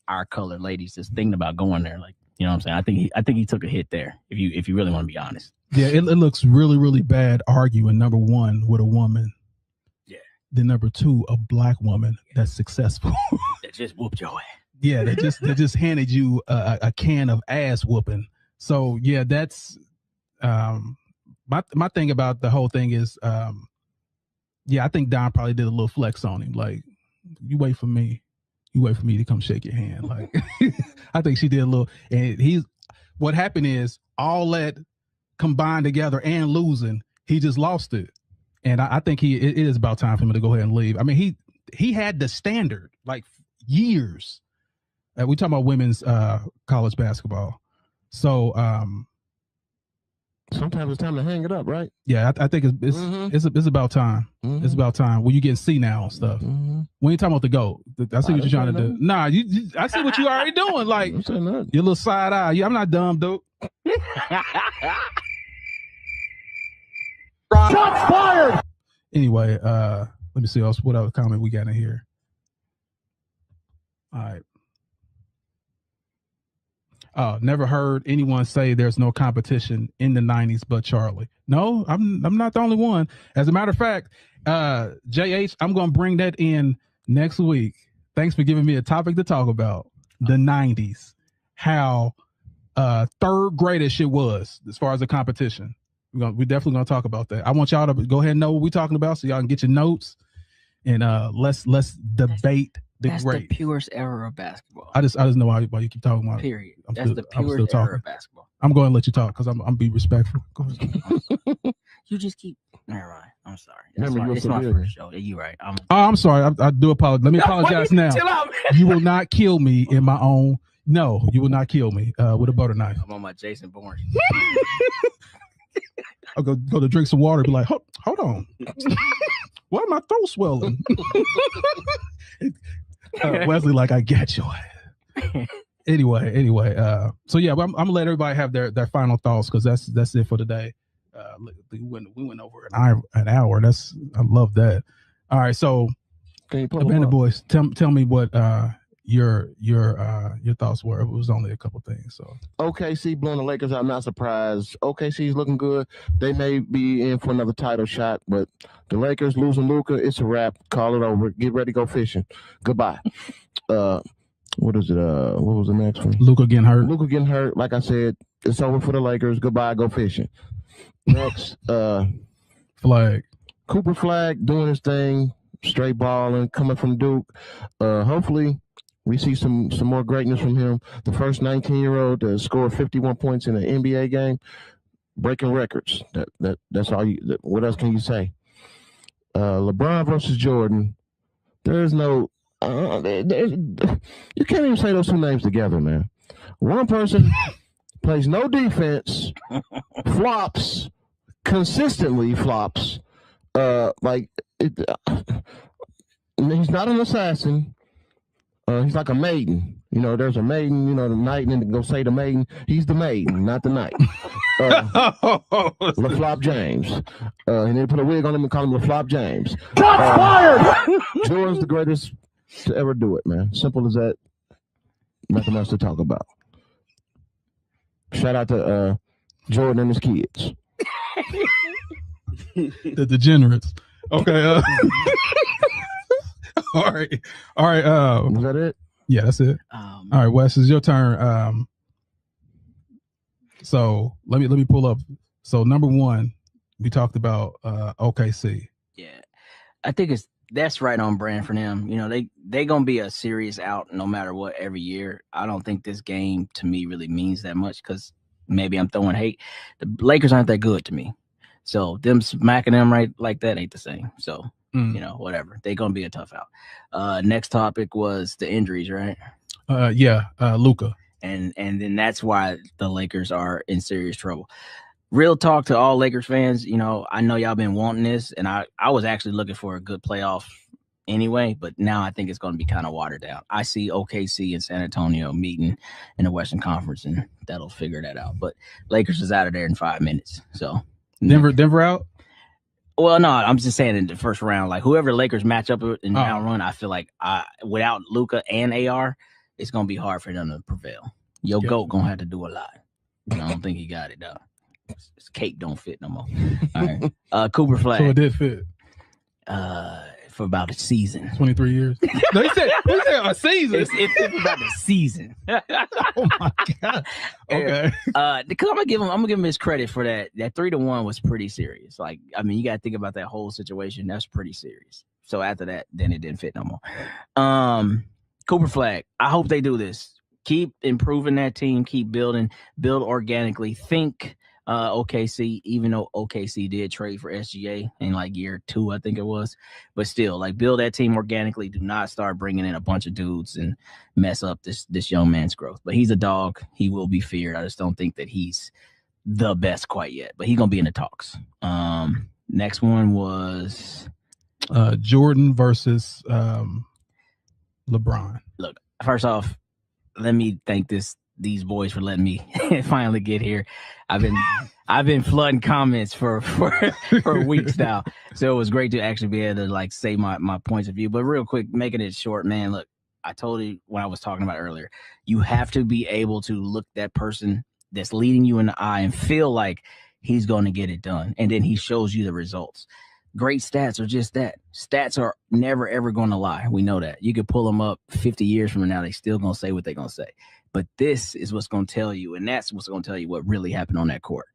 A: our colored ladies just thinking about going there. Like, you know what I'm saying? I think he took a hit there. If you really want to be honest.
B: Yeah, it looks really, really bad arguing number one with a woman.
A: Yeah.
B: Then number two, a black woman that's successful.
A: That just whooped your ass.
B: Yeah, they just handed you a can of ass whooping. So yeah, that's my thing about the whole thing is I think Don probably did a little flex on him. Like, you wait for me to come shake your hand. Like, I think she did a little. And what happened is all that combined together and losing, he just lost it. And I think it is about time for him to go ahead and leave. I mean, he had the standard like years. We talking about women's college basketball. So
C: sometimes it's time to hang it up, right?
B: Yeah, I think it's about time. It's about time. Well, you getting C now and stuff. We ain't talking about the GOAT. I see what you're trying to do. Nah, I see what you already doing. Like your little side eye. Yeah, I'm not dumb, dude.
E: Shots fired.
B: Anyway, let me see what other comment we got in here. All right. Never heard anyone say there's no competition in the 90s but Charlie. No, I'm not the only one. As a matter of fact, JH, I'm going to bring that in next week. Thanks for giving me a topic to talk about. The 90s. How third greatest shit was as far as the competition. We're definitely going to talk about that. I want y'all to go ahead and know what we're talking about so y'all can get your notes and let's debate
A: That's the purest era of basketball.
B: I just know why you keep talking about it.
A: Period. That's the purest era of basketball.
B: I'm going to let you talk because I'm be respectful.
A: You just keep. Never mind. I'm sorry. It's my first show. You're right.
B: I'm sorry. I do apologize. Let me apologize now.
A: Chill out, man.
B: You will not kill me in my own. No, you will not kill me with a butter knife.
A: I'm on my Jason Bourne.
B: I'll go to drink some water and be like, hold on. Why am my throat swelling? Wesley, like, I got you. Anyway, so yeah, I'm gonna let everybody have their final thoughts because that's it for today. We went over an hour. I love that. All right, so Abandoned Boys, tell me what your thoughts were. It was only a couple things. So
C: OKC blowing the Lakers out, not surprised. OKC's looking good. They may be in for another title shot, but the Lakers losing Luka, it's a wrap. Call it over. Get ready to go fishing. Goodbye. What is it? What was the next one?
B: Luka getting hurt.
C: Luka getting hurt. Like I said, it's over for the Lakers. Goodbye. Go fishing. Next,
B: Flag.
C: Cooper Flag doing his thing, straight balling, coming from Duke. Hopefully, we see some more greatness from him. The first 19-year-old to score 51 points in an NBA game, breaking records. That's all. What else can you say? LeBron versus Jordan. There's no. You can't even say those two names together, man. One person plays no defense, flops, consistently flops. He's not an assassin. He's like a maiden. You know, there's a maiden, you know, the knight, and then go say the maiden. He's the maiden, not the knight. LaFlop James. And then put a wig on him and call him LaFlop James. Fired! Jordan's the greatest to ever do it, man. Simple as that. Nothing else to talk about. Shout out to Jordan and his kids.
B: The degenerates. Okay. All right.
C: Was that it?
B: Yeah, that's it. All right, Wes, it's your turn. So let me pull up. So number one, we talked about OKC.
A: Yeah, I think that's right on brand for them. You know, they gonna be a serious out no matter what every year. I don't think this game to me really means that much because maybe I'm throwing hate. The Lakers aren't that good to me, so them smacking them right like that ain't the same. So you know, whatever. They're gonna be a tough out. Next topic was the injuries, right?
B: Luka.
A: And then that's why the Lakers are in serious trouble. Real talk to all Lakers fans, you know, I know y'all been wanting this, and I was actually looking for a good playoff anyway, but now I think it's going to be kind of watered down. I see OKC and San Antonio meeting in the Western Conference, and that'll figure that out. But Lakers is out of there in 5 minutes. So
B: Denver out?
A: Well, no, I'm just saying in the first round, like whoever Lakers match up in round one, I feel like without Luka and AR, it's going to be hard for them to prevail. Yo, GOAT going to have to do a lot. I don't think he got it, though. His cake don't fit no more. All right. Cooper Flag.
B: So it did fit.
A: For about a season.
B: 23 years. No, he said a season.
A: It's about a season.
B: Oh my God. Okay.
A: Because I'm gonna give him his credit for that. That 3-1 was pretty serious. Like, I mean, you gotta think about that whole situation. That's pretty serious. So after that, then it didn't fit no more. Cooper Flag. I hope they do this. Keep improving that team. Keep build organically. Think OKC, even though OKC did trade for SGA in like year 2, I think it was, but still, like, build that team organically. Do not start bringing in a bunch of dudes and mess up this young man's growth. But he's a dog. He will be feared. I just don't think that he's the best quite yet, but he's gonna be in the talks. Next one was
B: Jordan versus LeBron.
A: Look, first off, let me thank these boys for letting me finally get here. I've been flooding comments for weeks now, so it was great to actually be able to like say my points of view. But real quick, making it short, man. Look, I told you when I was talking about earlier, you have to be able to look that person that's leading you in the eye and feel like he's going to get it done, and then he shows you the results. Great stats are just that. Stats are never ever going to lie. We know that. You could pull them up 50 years from now, they still going to say what they're going to say. But this is what's going to tell you, and that's what's going to tell you what really happened on that court.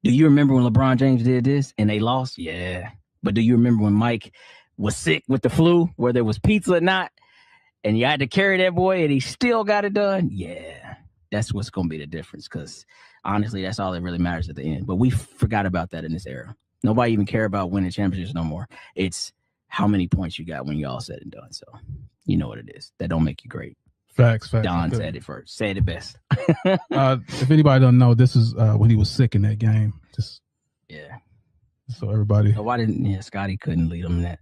A: Do you remember when LeBron James did this and they lost? Yeah. But do you remember when Mike was sick with the flu, whether it was pizza or not, and you had to carry that boy and he still got it done? Yeah. That's what's going to be the difference, because honestly, that's all that really matters at the end. But we forgot about that in this era. Nobody even care about winning championships no more. It's how many points you got when you're all said and done. So you know what it is. That don't make you great.
B: Facts.
A: Don said it first. Said it best.
B: If anybody don't know, this is when he was sick in that game. So everybody.
A: So why didn't Scotty couldn't lead him in that?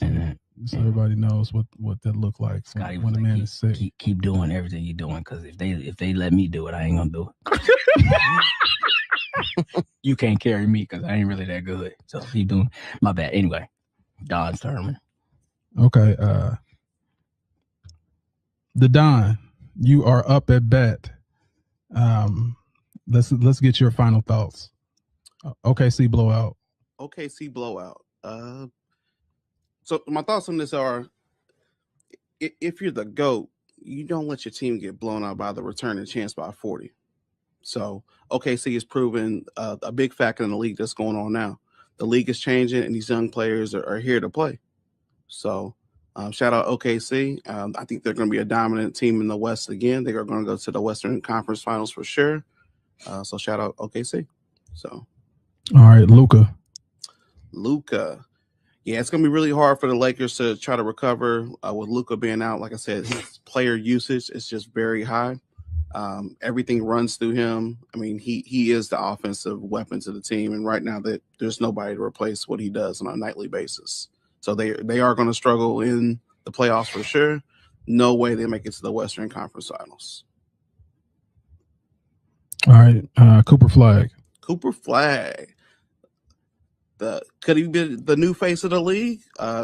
A: And
B: so everybody knows what that look like
A: Scotty
B: when a
A: was
B: man
A: like,
B: is sick.
A: keep doing everything you're doing, because if they let me do it, I ain't gonna do it. You can't carry me because I ain't really that good. So keep doing. My bad. Anyway, Don's turn.
B: Okay. The Don, you are up at bat. Let's get your final thoughts. OKC blowout.
D: OKC blowout. So my thoughts on this are: if you're the GOAT, you don't let your team get blown out by the returning chance by 40. So OKC has proven a big factor in the league that's going on now. The league is changing, and these young players are here to play. So shout out OKC. I think they're going to be a dominant team in the West again. They are going to go to the Western Conference Finals for sure. So shout out OKC. So,
B: all right, Luka.
D: Yeah, it's going to be really hard for the Lakers to try to recover with Luka being out. Like I said, his player usage is just very high. Everything runs through him. I mean, he is the offensive weapon to the team, and right now that there's nobody to replace what he does on a nightly basis. So they are going to struggle in the playoffs for sure. No way they make it to the Western Conference Finals.
B: All right, Cooper Flag.
D: Could he be the new face of the league?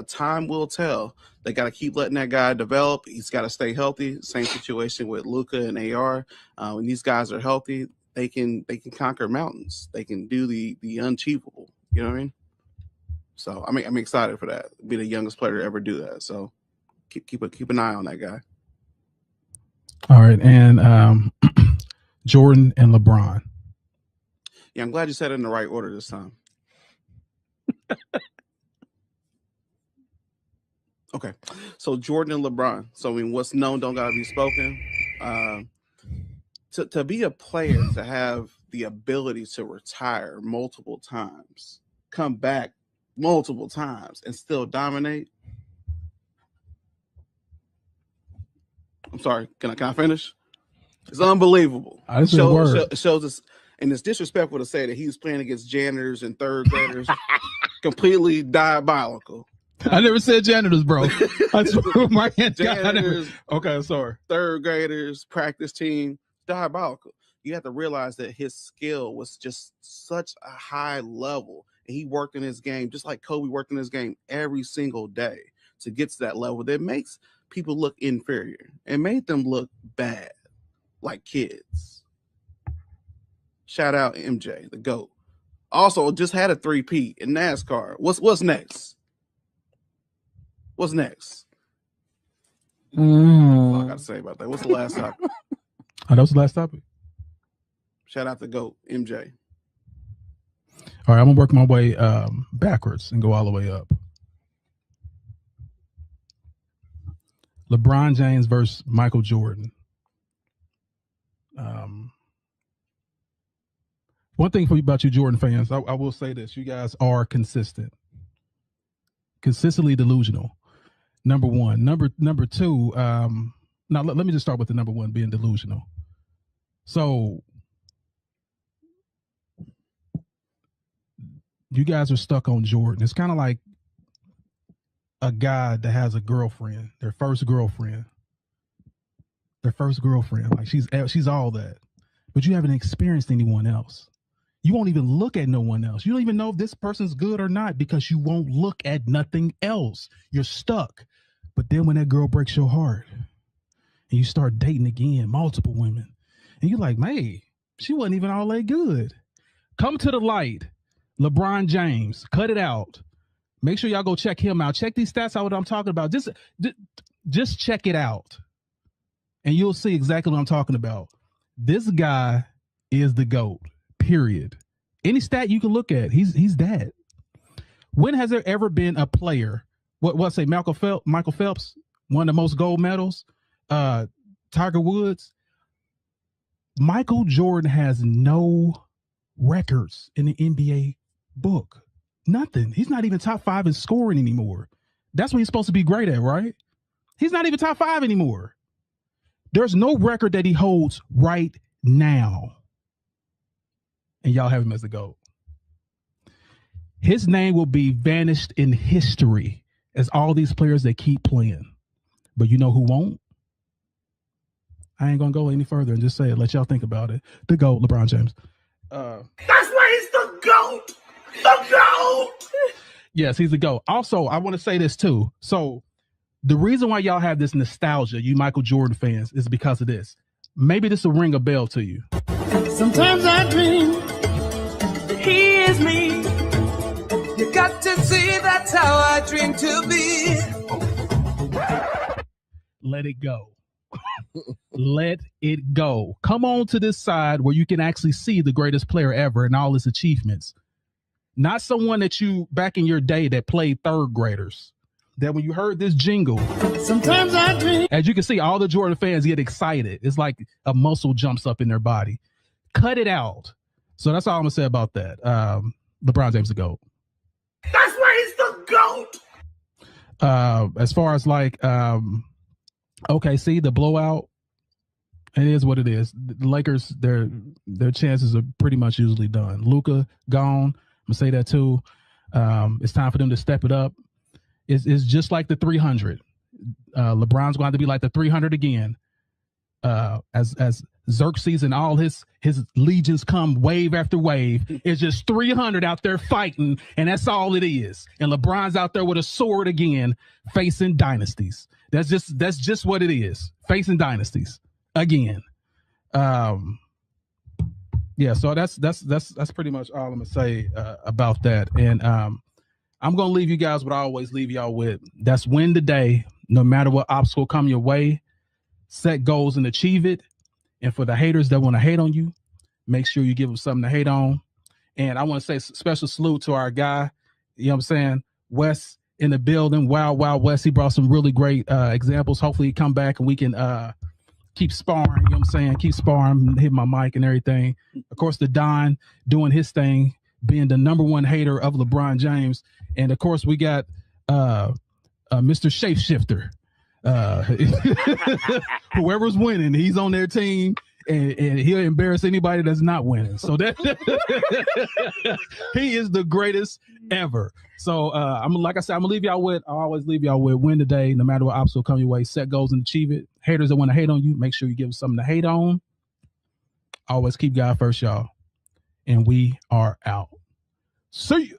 D: Time will tell. They got to keep letting that guy develop. He's got to stay healthy. Same situation with Luka and AR. When these guys are healthy, they can conquer mountains. They can do the unachievable. You know what I mean? So I'm excited for that. Be the youngest player to ever do that. So keep an eye on that guy.
B: All right, and Jordan and LeBron.
D: Yeah, I'm glad you said it in the right order this time. Okay, so Jordan and LeBron. So I mean, what's known don't gotta be spoken. To be a player, to have the ability to retire multiple times, come back multiple times, and still dominate. I'm sorry. Can I finish? It's unbelievable. It shows us, and it's disrespectful to say that he was playing against janitors and third graders. Completely diabolical.
B: I never said janitors, bro. I threw my hand
D: janitors.
B: Okay, sorry.
D: Third graders, practice team, diabolical. You have to realize that his skill was just such a high level, and he worked in his game just like Kobe worked in his game every single day to get to that level that makes people look inferior and made them look bad, like kids. Shout out MJ, the GOAT. Also, just had a 3-peat in NASCAR. What's next? What's next? That's all I got to say about that. What's the last topic?
B: That was the last topic.
D: Shout out to GOAT, MJ.
B: All right, I'm going to work my way backwards and go all the way up. LeBron James versus Michael Jordan. One thing about you Jordan fans, I will say this. You guys are consistently delusional. Number one. Number two, now let me just start with the number one, being delusional. So you guys are stuck on Jordan. It's kind of like a guy that has a girlfriend, their first girlfriend. Like she's all that. But you haven't experienced anyone else. You won't even look at no one else. You don't even know if this person's good or not because you won't look at nothing else. You're stuck. But then when that girl breaks your heart and you start dating again, multiple women, and you're like, man, she wasn't even all that good. Come to the light. LeBron James, cut it out. Make sure y'all go check him out. Check these stats out what I'm talking about. Just check it out. And you'll see exactly what I'm talking about. This guy is the GOAT. Period. Any stat you can look at, he's that. When has there ever been a player? What say Michael Phelps, one of the most gold medals? Tiger Woods. Michael Jordan has no records in the NBA book. Nothing. He's not even top 5 in scoring anymore. That's what he's supposed to be great at, right? He's not even top 5 anymore. There's no record that he holds right now. And y'all have him as the GOAT. His name will be vanished in history as all these players that keep playing. But you know who won't? I ain't gonna go any further and just say it. Let y'all think about it. The GOAT, LeBron James.
E: That's why he's the GOAT. The GOAT.
B: Yes, he's the GOAT. Also, I want to say this too. So the reason why y'all have this nostalgia, you Michael Jordan fans, is because of this. Maybe this will ring a bell to you.
I: Sometimes I dream he is me. You got to see that's how I dream to be.
B: Let it go. Let it go. Come on to this side where you can actually see the greatest player ever and all his achievements. Not someone that you, back in your day, that played third graders. That when you heard this jingle,
I: sometimes I dream.
B: As you can see, all the Jordan fans get excited. It's like a muscle jumps up in their body. Cut it out. So that's all I'm going to say about that. LeBron James the GOAT.
E: That's why he's the GOAT.
B: As far as like, okay, see the blowout. It is what it is. The Lakers, their chances are pretty much usually done. Luka gone. I'm gonna say that too. It's time for them to step it up. It's just like the 300. LeBron's going to be like the 300 again. As Xerxes and all his legions come wave after wave. It's just 300 out there fighting, and that's all it is. And LeBron's out there with a sword again, facing dynasties. That's just what it is. Facing dynasties again. Yeah, so that's pretty much all I'm gonna say about that. And I'm gonna leave you guys what I always leave y'all with. That's win the day, no matter what obstacle come your way. Set goals and achieve it. And for the haters that want to hate on you, make sure you give them something to hate on. And I want to say special salute to our guy, you know what I'm saying, Wes in the building. Wild West. He brought some really great examples. Hopefully he come back and we can keep sparring, you know what I'm saying? Keep sparring, hit my mic and everything. Of course, the Don doing his thing, being the number one hater of LeBron James. And of course, we got Mr. Shapeshifter. Whoever's winning, he's on their team, and he'll embarrass anybody that's not winning. So that he is the greatest ever. So I'm like I said, I'm gonna leave y'all with. I always leave y'all with win today, no matter what obstacle come your way. Set goals and achieve it. Haters that want to hate on you, make sure you give them something to hate on. Always keep God first, y'all. And we are out. See you.